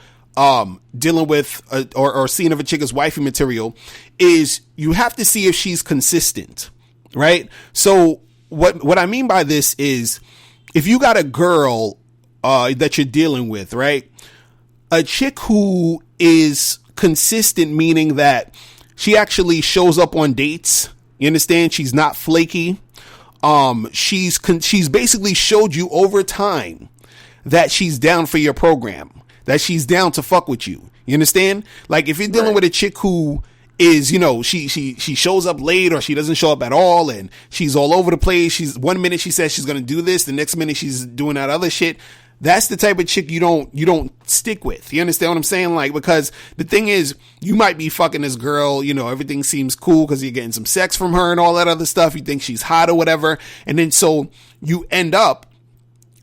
dealing with or seeing if a chick is wifey material is you have to see if she's consistent, right? So what I mean by this is, if you got a girl that you're dealing with, right? A chick who is consistent, meaning that she actually shows up on dates. You understand? She's not flaky. She's basically showed you over time that she's down for your program, that she's down to fuck with you. You understand? Like if you're dealing with a chick who is, you know, she shows up late or she doesn't show up at all and she's all over the place. She's 1 minute she says she's going to do this, the next minute she's doing that other shit. That's the type of chick you don't stick with. You understand what I'm saying? Like, because the thing is, you might be fucking this girl, you know, everything seems cool because you're getting some sex from her and all that other stuff. You think she's hot or whatever. And then so you end up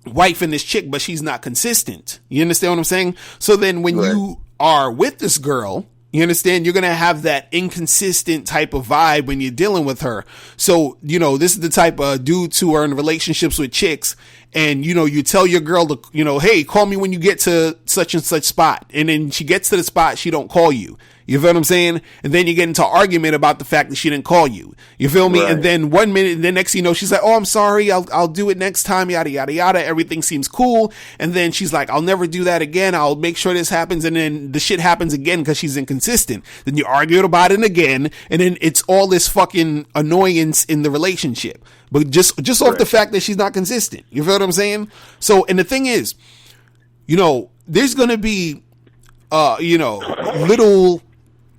wifing this chick, but she's not consistent. You understand what I'm saying? So then when you are with this girl, you understand, you're going to have that inconsistent type of vibe when you're dealing with her. So, you know, this is the type of dudes who are in relationships with chicks. And, you know, you tell your girl to, you know, hey, call me when you get to such and such spot. And then she gets to the spot, she don't call you. You feel what I'm saying? And then you get into an argument about the fact that she didn't call you. You feel me? Right. And then 1 minute, and then next thing you know, she's like, oh, I'm sorry. I'll do it next time. Yada, yada, yada. Everything seems cool. And then she's like, I'll never do that again. I'll make sure this happens. And then the shit happens again because she's inconsistent. Then you argue about it again. And then it's all this fucking annoyance in the relationship. But just off the fact that she's not consistent. You feel what I'm saying? So, and the thing is, you know, there's going to be, you know, little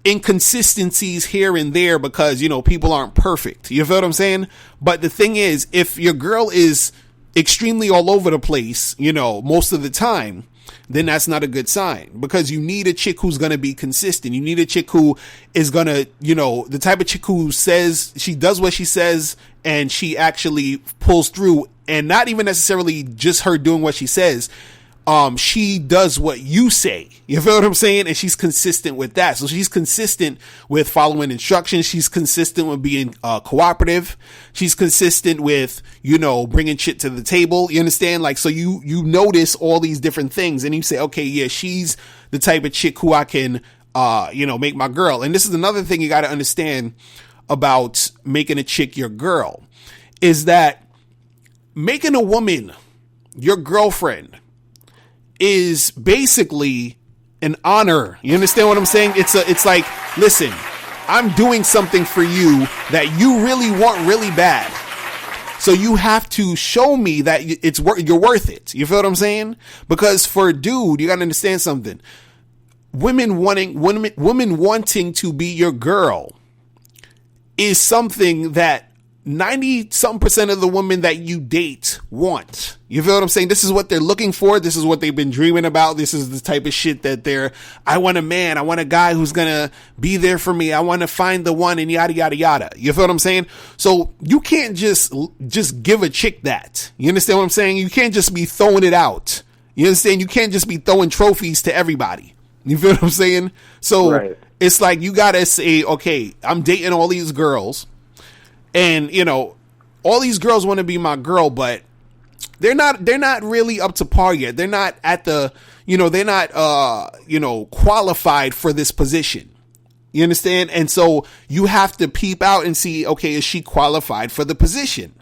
inconsistencies here and there because, you know, people aren't perfect. You feel what I'm saying? But the thing is, if your girl is extremely all over the place, you know, most of the time, then that's not a good sign, because you need a chick who's going to be consistent. You need a chick who is going to, you know, the type of chick who says she does what she says and she actually pulls through, and not even necessarily just her doing what she says. She does what you say. You feel what I'm saying? And she's consistent with that. So she's consistent with following instructions. She's consistent with being cooperative. She's consistent with, you know, bringing shit to the table. You understand? Like, so you notice all these different things and you say, okay, yeah, she's the type of chick who I can, you know, make my girl. And this is another thing you got to understand about making a chick your girl, is that making a woman your girlfriend is basically an honor. You understand what I'm saying? It's like, listen, I'm doing something for you that you really want really bad. So you have to show me that you're worth it. You feel what I'm saying? Because for a dude, you got to understand something. Women wanting to be your girl is something that 90-something% of the women that you date want. You feel what I'm saying? This is what they're looking for. This is what they've been dreaming about. This is the type of shit that I want a man. I want a guy who's going to be there for me. I want to find the one and yada, yada, yada. You feel what I'm saying? So you can't just give a chick that. You understand what I'm saying? You can't just be throwing it out. You understand? You can't just be throwing trophies to everybody. You feel what I'm saying? So It's like you got to say, okay, I'm dating all these girls. And, you know, all these girls want to be my girl, but they're not really up to par yet. They're not at the, you know, they're not, qualified for this position. You understand? And so you have to peep out and see, okay, is she qualified for the position?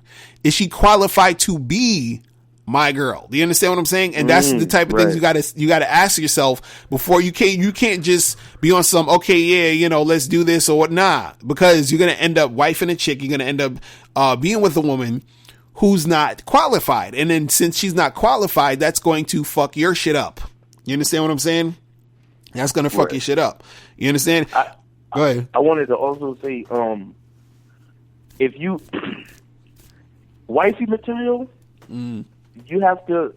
Is she qualified to be my girl? Do you understand what I'm saying? And that's the type of things you gotta ask yourself before you can't just be on some, okay, yeah, you know, let's do this or what. Nah, because you're gonna end up wifing a chick. You're gonna end up being with a woman who's not qualified, and then since she's not qualified, that's going to fuck your shit up. You understand what I'm saying? That's gonna fuck your shit up. You understand? Go ahead. I wanted to also say, if you wifey material. You have to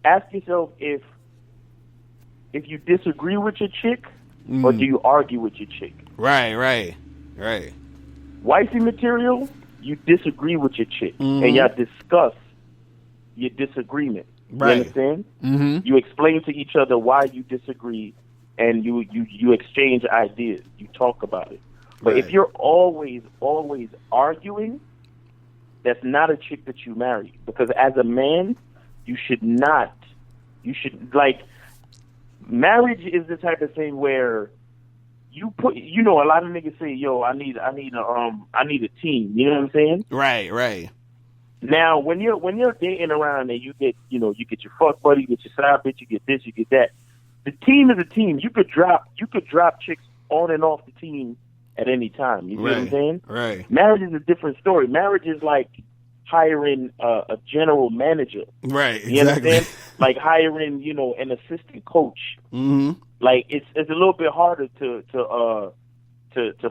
ask yourself if you disagree with your chick or do you argue with your chick. Right. Wifey material, you disagree with your chick and y'all discuss your disagreement. You understand? You explain to each other why you disagree and you exchange ideas. You talk about it. But if you're always arguing, that's not a chick that you marry. Because as a man, marriage is the type of thing where a lot of niggas say, yo, I need a team. You know what I'm saying? Right. Now, when you're dating around and you get your fuck buddy, you get your side bitch, you get this, you get that. The team is a team. You could drop chicks on and off the team at any time. You see what I'm saying? Right. Marriage is a different story. Marriage is like hiring a general manager. Right. You understand? Like hiring, an assistant coach. Like it's a little bit harder to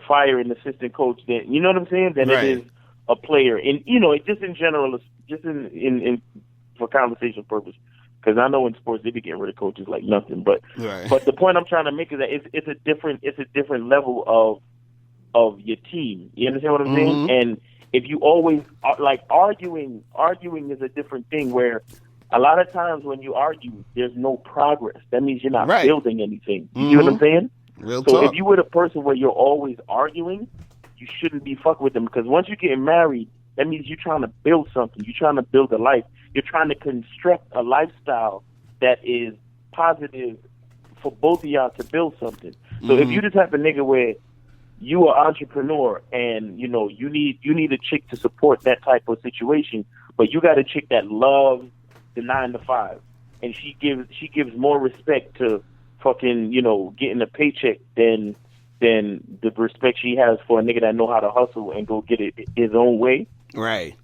fire an assistant coach than, you know what I'm saying, than it is a player. And just in general, just in for conversation purpose. Because I know in sports they be getting rid of coaches like nothing. But the point I'm trying to make is that it's a different level of your team. You understand what I'm saying? And if you always arguing is a different thing where a lot of times when you argue, there's no progress. That means you're not building anything. You know what I'm saying? Real so talk. If you were the person where you're always arguing, you shouldn't be fucking with them, because once you get married, that means you're trying to build something. You're trying to build a life. You're trying to construct a lifestyle that is positive for both of y'all to build something. So if you're the type of nigga where you are an entrepreneur and you need a chick to support that type of situation, but you got a chick that loves the 9 to 5, and she gives more respect to fucking getting a paycheck than the respect she has for a nigga that know how to hustle and go get it his own way. Right.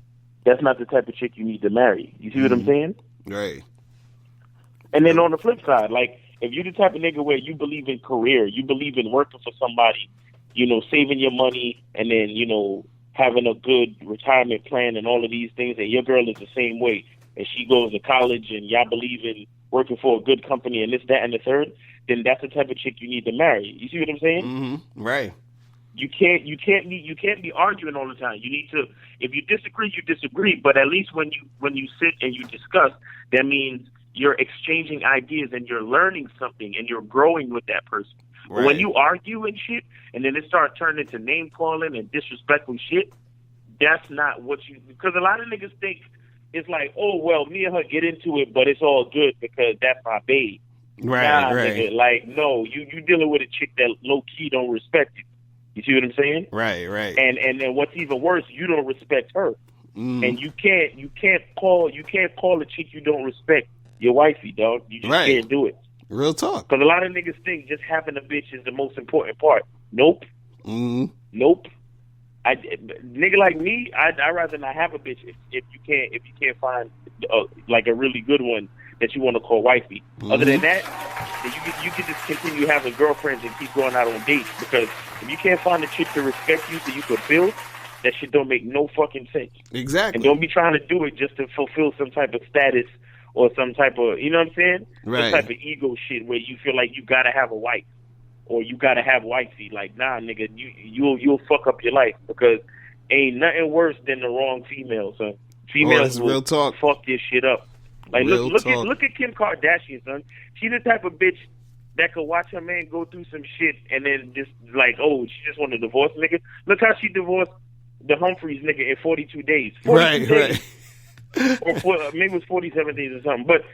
That's not the type of chick you need to marry. You see what I'm saying? Right. And then on the flip side, like if you're the type of nigga where you believe in career, you believe in working for somebody, saving your money, and then having a good retirement plan and all of these things, and your girl is the same way, and she goes to college and y'all believe in working for a good company and this, that, and the third, then that's the type of chick you need to marry. You see what I'm saying? Right. You can't be arguing all the time. You need to, if you disagree, but at least when you sit and you discuss, that means you're exchanging ideas and you're learning something and you're growing with that person. Right. But when you argue and shit, and then it starts turning into name calling and disrespectful shit, that's not what you, because a lot of niggas think it's like, oh, well, me and her get into it, but it's all good because that's my babe. Right, nah, right. Nigga, like, no, you dealing with a chick that low-key don't respect you. You see what I'm saying? Right. And then what's even worse, you don't respect her. And you can't call a chick you don't respect your wifey, dog. You just can't do it. Real talk. Because a lot of niggas think just having a bitch is the most important part. Nope. Nope. Nigga like me, I'd rather not have a bitch if you can't find like a really good one that you want to call wifey. Other than that, then you can just continue having girlfriends and keep going out on dates, because if you can't find a chick to respect you so you could build, That shit don't make no fucking sense. Exactly. And don't be trying to do it just to fulfill some type of status or some type of, you know what I'm saying? Right. Some type of ego shit where you feel like you gotta have a wife or you gotta have wifey. Like, nah, nigga, you'll fuck up your life because ain't nothing worse than the wrong female, son. Females will real talk. fuck this shit up. Like, look at Kim Kardashian, son. She's the type of bitch that could watch her man go through some shit and then just like, oh, she just want to divorce nigga. Look how she divorced the Humphreys nigga in 42 days. 42 days. Or maybe it was 47 days or something. But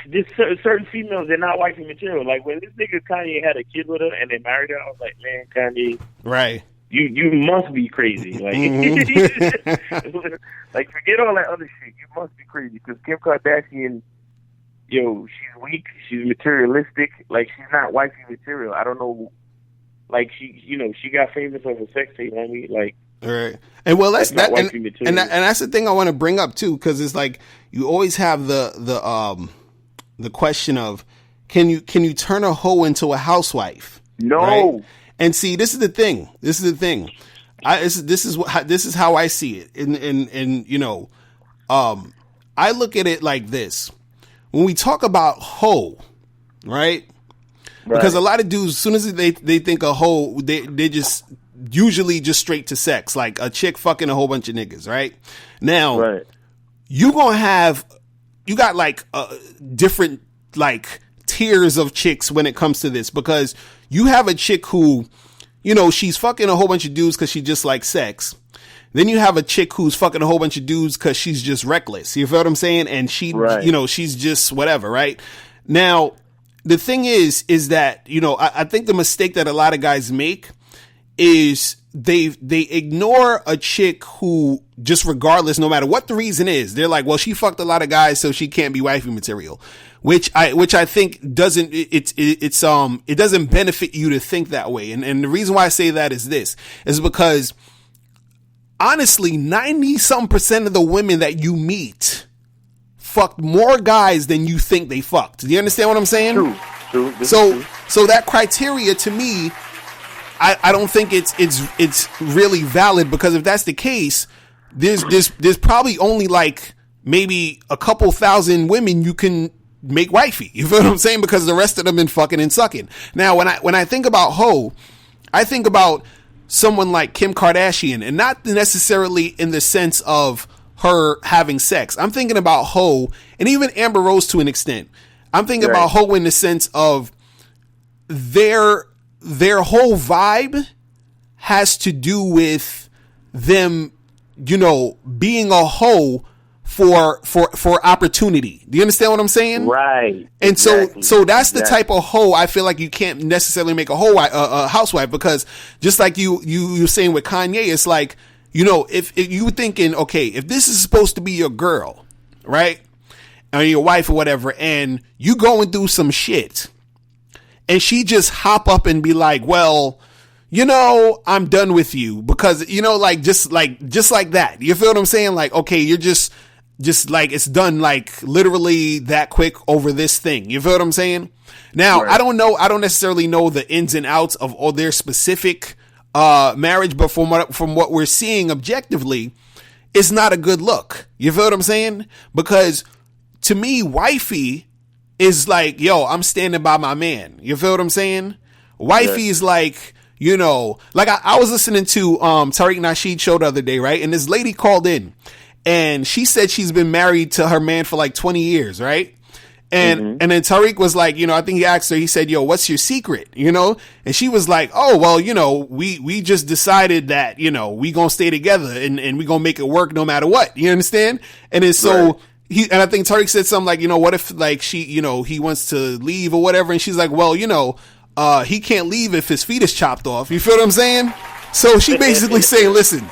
this certain females, they're not wifey material. Like when this nigga Kanye had a kid with her and they married her, I was like, man, Kanye, right? You must be crazy. Like, like forget all that other shit. You must be crazy because Kim Kardashian, yo, she's weak. She's materialistic. Like she's not wifey material. I don't know. Like she got famous over sex tape on me. Like, all right. And well, that's that, and that's the thing I want to bring up too, because it's like you always have the question of can you turn a hoe into a housewife? No. Right? And see, this is the thing. This is how I see it. And you know, I look at it like this. When we talk about hoe, right? Because a lot of dudes, as soon as they think a hoe, they just usually just straight to sex, like a chick fucking a whole bunch of niggas, right? Now, you got like different like tiers of chicks when it comes to this, because you have a chick who, you know, she's fucking a whole bunch of dudes because she just likes sex. Then you have a chick who's fucking a whole bunch of dudes because she's just reckless. You feel what I'm saying? And she, you know, she's just whatever, right? Now, the thing is that, you know, I think the mistake that a lot of guys make is they ignore a chick who just regardless, no matter what the reason is, they're like, well, she fucked a lot of guys, so she can't be wifey material, which I think doesn't, it doesn't benefit you to think that way. And the reason why I say that is because honestly, 90% of the women that you meet fucked more guys than you think they fucked. Do you understand what I'm saying? True. So that criteria to me, I don't think it's really valid, because if that's the case, there's probably only like maybe a couple thousand women you can make wifey. You feel what I'm saying? Because the rest of them been fucking and sucking. Now, when I think about hoe, I think about someone like Kim Kardashian, and not necessarily in the sense of her having sex. I'm thinking about hoe, and even Amber Rose to an extent. I'm thinking about hoe in the sense of their whole vibe has to do with them, you know, being a hoe for opportunity. Do you understand what I'm saying? Right. And exactly. so that's the type of hoe I feel like you can't necessarily make a housewife, because just like you're saying with Kanye, it's like, you know, if you thinking, okay, if this is supposed to be your girl, right, or your wife or whatever, and you going through some shit, and she just hop up and be like, well, you know, I'm done with you, because, you know, like just like that. You feel what I'm saying? Like, okay, you're just like, it's done, like literally that quick over this thing. You feel what I'm saying? Now, I don't necessarily know the ins and outs of all their specific marriage, but from what we're seeing objectively, it's not a good look. You feel what I'm saying? Because to me, wifey is like, yo, I'm standing by my man. You feel what I'm saying? Wifey is like, you know, like I was listening to Tariq Nasheed's show the other day, right? And this lady called in, and she said she's been married to her man for like 20 years, right? And then Tariq was like, you know, I think he asked her, he said, yo, what's your secret? You know? And she was like, oh, well, you know, we just decided that, you know, we gonna stay together and we gonna make it work no matter what. You understand? And then so and I think Tariq said something like, you know, what if like she, you know, he wants to leave or whatever. And she's like, well, you know, he can't leave if his feet is chopped off. You feel what I'm saying? So she basically saying, listen,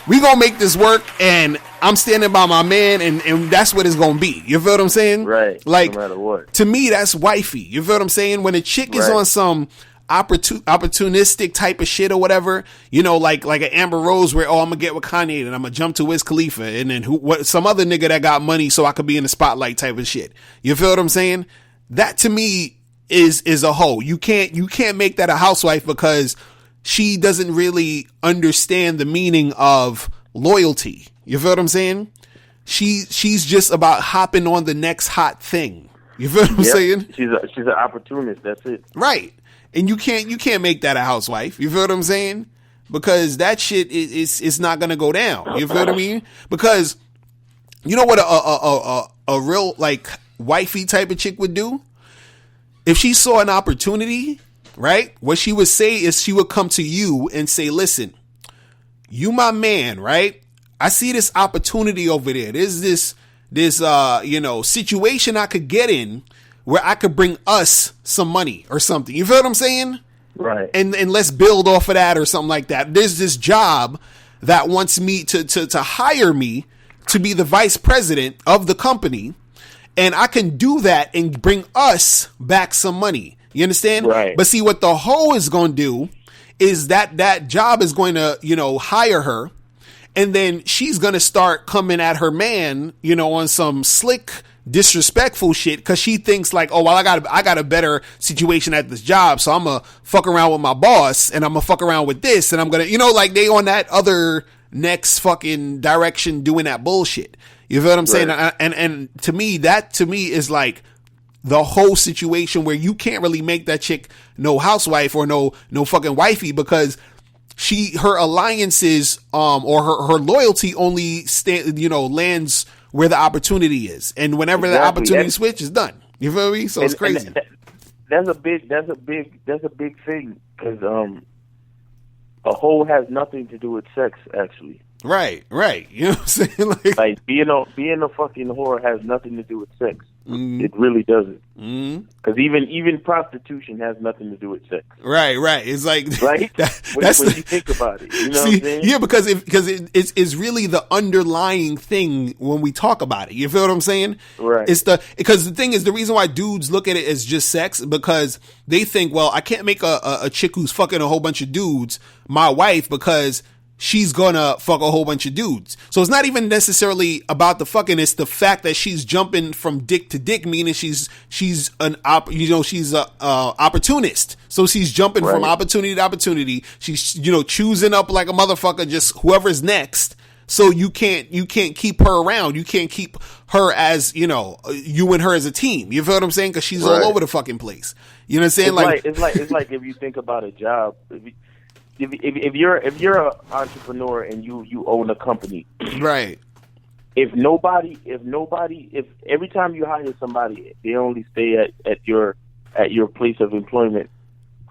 we gonna make this work, and I'm standing by my man, and that's what it's gonna be. You feel what I'm saying? Right. Like, no matter what. To me, that's wifey. You feel what I'm saying? When a chick is on some opportunistic type of shit or whatever, you know, like an Amber Rose where, oh, I'm gonna get with Kanye and I'm gonna jump to Wiz Khalifa, and then some other nigga that got money so I could be in the spotlight type of shit. You feel what I'm saying? That to me is a hoe. You can't make that a housewife, because she doesn't really understand the meaning of loyalty. You feel what I'm saying? She's just about hopping on the next hot thing. You feel what I'm saying? She's an opportunist. That's it. Right. And you can't make that a housewife. You feel what I'm saying? Because that shit is not gonna go down. You feel what I mean? Because you know what a real like wifey type of chick would do? If she saw an opportunity, right? What she would say is she would come to you and say, listen, you my man, right? I see this opportunity over there. There's this situation I could get in where I could bring us some money or something. You feel what I'm saying? Right. And let's build off of that or something like that. There's this job that wants me to hire me to be the vice president of the company, and I can do that and bring us back some money. You understand? Right. But see, what the hoe is going to do is that job is going to, hire her, and then she's going to start coming at her man, on some slick, disrespectful shit, because she thinks like, oh, well, I got a better situation at this job, so I'm gonna fuck around with my boss, and I'm gonna fuck around with this, and I'm gonna, like they on that other next fucking direction doing that bullshit. You feel what I'm saying? And to me is like the whole situation where you can't really make that chick no housewife or no fucking wifey, because her alliances or her loyalty only lands where the opportunity is, and whenever the opportunity switch is done. You feel me? So it's crazy. That's a big thing, because a hoe has nothing to do with sex, actually. Right. You know what I'm saying? Like being a fucking whore has nothing to do with sex. Mm-hmm. It really doesn't. Because even prostitution has nothing to do with sex. Right. It's like right. That's when you think about it. You know what I'm saying? Yeah, because it's really the underlying thing when we talk about it. You feel what I'm saying? Right. Because the thing is, the reason why dudes look at it as just sex, because they think, well, I can't make a chick who's fucking a whole bunch of dudes my wife because she's gonna fuck a whole bunch of dudes. So it's not even necessarily about the fucking, it's the fact that she's jumping from dick to dick, meaning she's a opportunist. So she's jumping from opportunity to opportunity. She's, choosing up like a motherfucker, just whoever's next. So you can't keep her around. You can't keep her as, you and her as a team. You feel what I'm saying? Cause she's all over the fucking place. You know what I'm saying? It's like if you think about a job, if you're an entrepreneur and you own a company, right? If every time you hire somebody, they only stay at your place of employment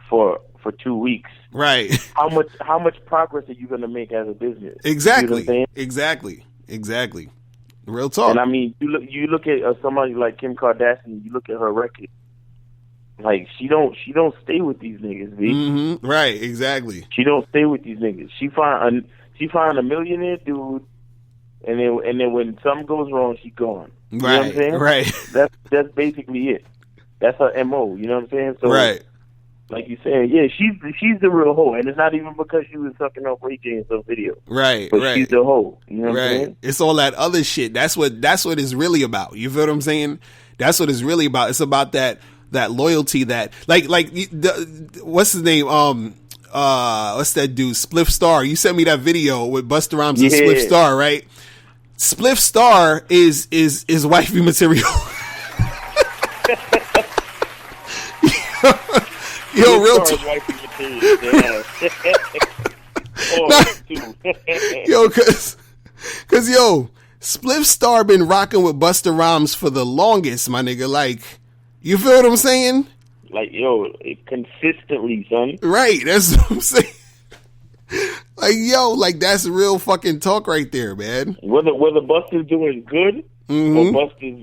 for 2 weeks, right? How much progress are you going to make as a business? Exactly, you know exactly. Real talk. And I mean, you look at somebody like Kim Kardashian. You look at her record. Like she don't stay with these niggas, B. Mm-hmm. Right, exactly. She don't stay with these niggas. She find a millionaire dude, and then when something goes wrong, she gone. You know what I'm saying? Right. That's basically it. That's her MO. You know what I'm saying? So, right. Like you said, yeah, she's the real hoe, and it's not even because she was sucking up Ray J in some video. Right. But she's the hoe. You know what I'm saying? It's all that other shit. That's what it's really about. You feel what I'm saying? That's what it's really about. It's about that loyalty, that like what's his name? What's that dude? Spliff Star. You sent me that video with Busta Rhymes and Spliff Star, right? Spliff Star is wifey material. Yo, real talk. Yo, cause Spliff Star been rocking with Busta Rhymes for the longest, my nigga. Like, you feel what I'm saying? Like, consistently, son. Right, that's what I'm saying. Like, that's real fucking talk right there, man. Whether Busta's doing good or Busta's,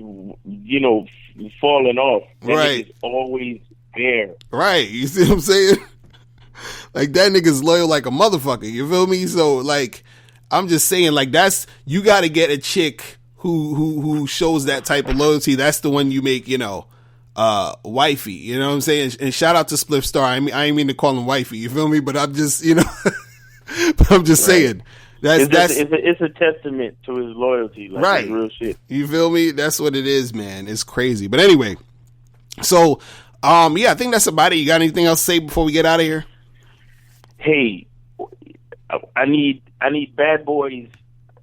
falling off, that is always there. Right, you see what I'm saying? Like, that nigga's loyal like a motherfucker, you feel me? So, like, I'm just saying, like, you gotta get a chick who shows that type of loyalty. That's the one you make, wifey, you know what I'm saying? And shout out to Spliff Star. I ain't mean to call him wifey, you feel me? But I'm just, but I'm just saying. It's a testament to his loyalty, like right. His real shit. You feel me? That's what it is, man. It's crazy. But anyway, so I think that's about it. You got anything else to say before we get out of here? hey, I need bad boys.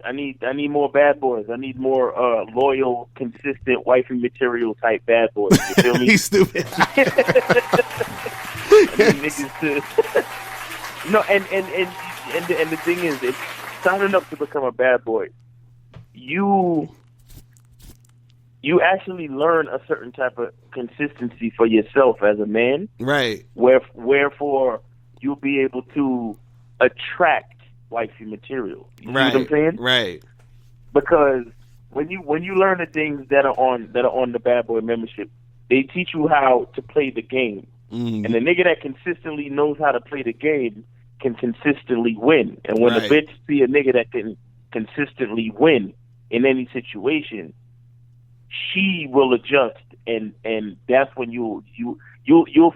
I need more bad boys. I need more loyal, consistent wifey material type bad boys. You feel me? He's stupid. I need niggas to and the thing is, if signing up to become a bad boy, you actually learn a certain type of consistency for yourself as a man. Right. Wherefore you'll be able to attract wifey material. You see what I'm saying? Right. Because when you learn the things that are on the bad boy membership, they teach you how to play the game. And the nigga that consistently knows how to play the game can consistently win. And when a bitch see a nigga that can consistently win in any situation, she will adjust, and that's when you'll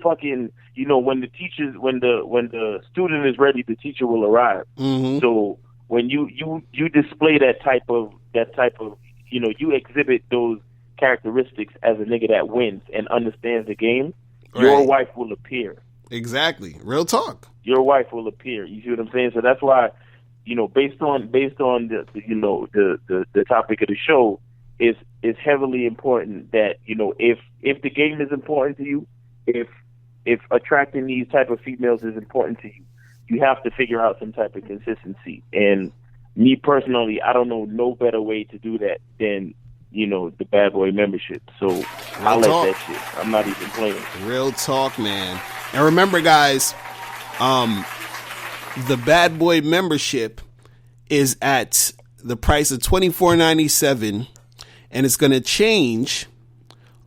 fucking, when the student is ready, the teacher will arrive. So when you display that type of you exhibit those characteristics as a nigga that wins and understands the game, your wife will appear. Exactly. Real talk. Your wife will appear. You see what I'm saying? So that's why, based on the topic of the show, is heavily important that, if the game is important to you, if attracting these type of females is important to you, you have to figure out some type of consistency. And me personally, I don't know no better way to do that than, the bad boy membership. So I like that shit. I'm not even playing. Real talk, man. And remember, guys, the bad boy membership is at the price of $24.97, and it's going to change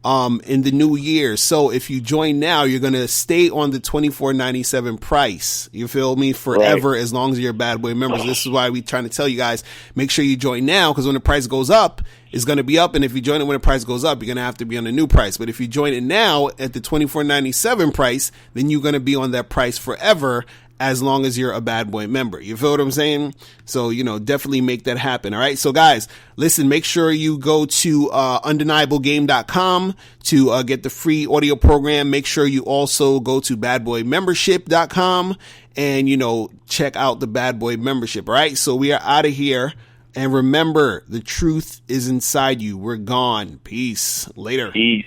in the new year. So if you join now, you're going to stay on the $24.97 price. You feel me? Forever, as long as you're a bad boy member. This is why we trying to tell you guys, make sure you join now, because when the price goes up, it's going to be up. And if you join it when the price goes up, you're going to have to be on the new price. But if you join it now at the $24.97 price, then you're going to be on that price forever, as long as you're a bad boy member. You feel what I'm saying? So, definitely make that happen. All right. So guys, listen, make sure you go to undeniablegame.com to get the free audio program. Make sure you also go to badboymembership.com and, check out the bad boy membership. All right. So we are out of here. And remember, the truth is inside you. We're gone. Peace. Later. Peace.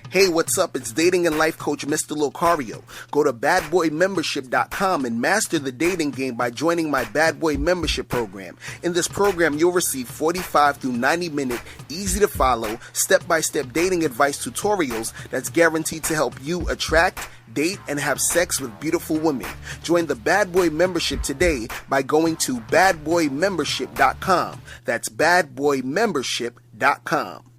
Hey, what's up? It's dating and life coach Mr. Locario. Go to badboymembership.com and master the dating game by joining my Bad Boy membership program. In this program, you'll receive 45 through 90-minute, easy-to-follow, step-by-step dating advice tutorials that's guaranteed to help you attract, date, and have sex with beautiful women. Join the Bad Boy membership today by going to badboymembership.com. That's badboymembership.com.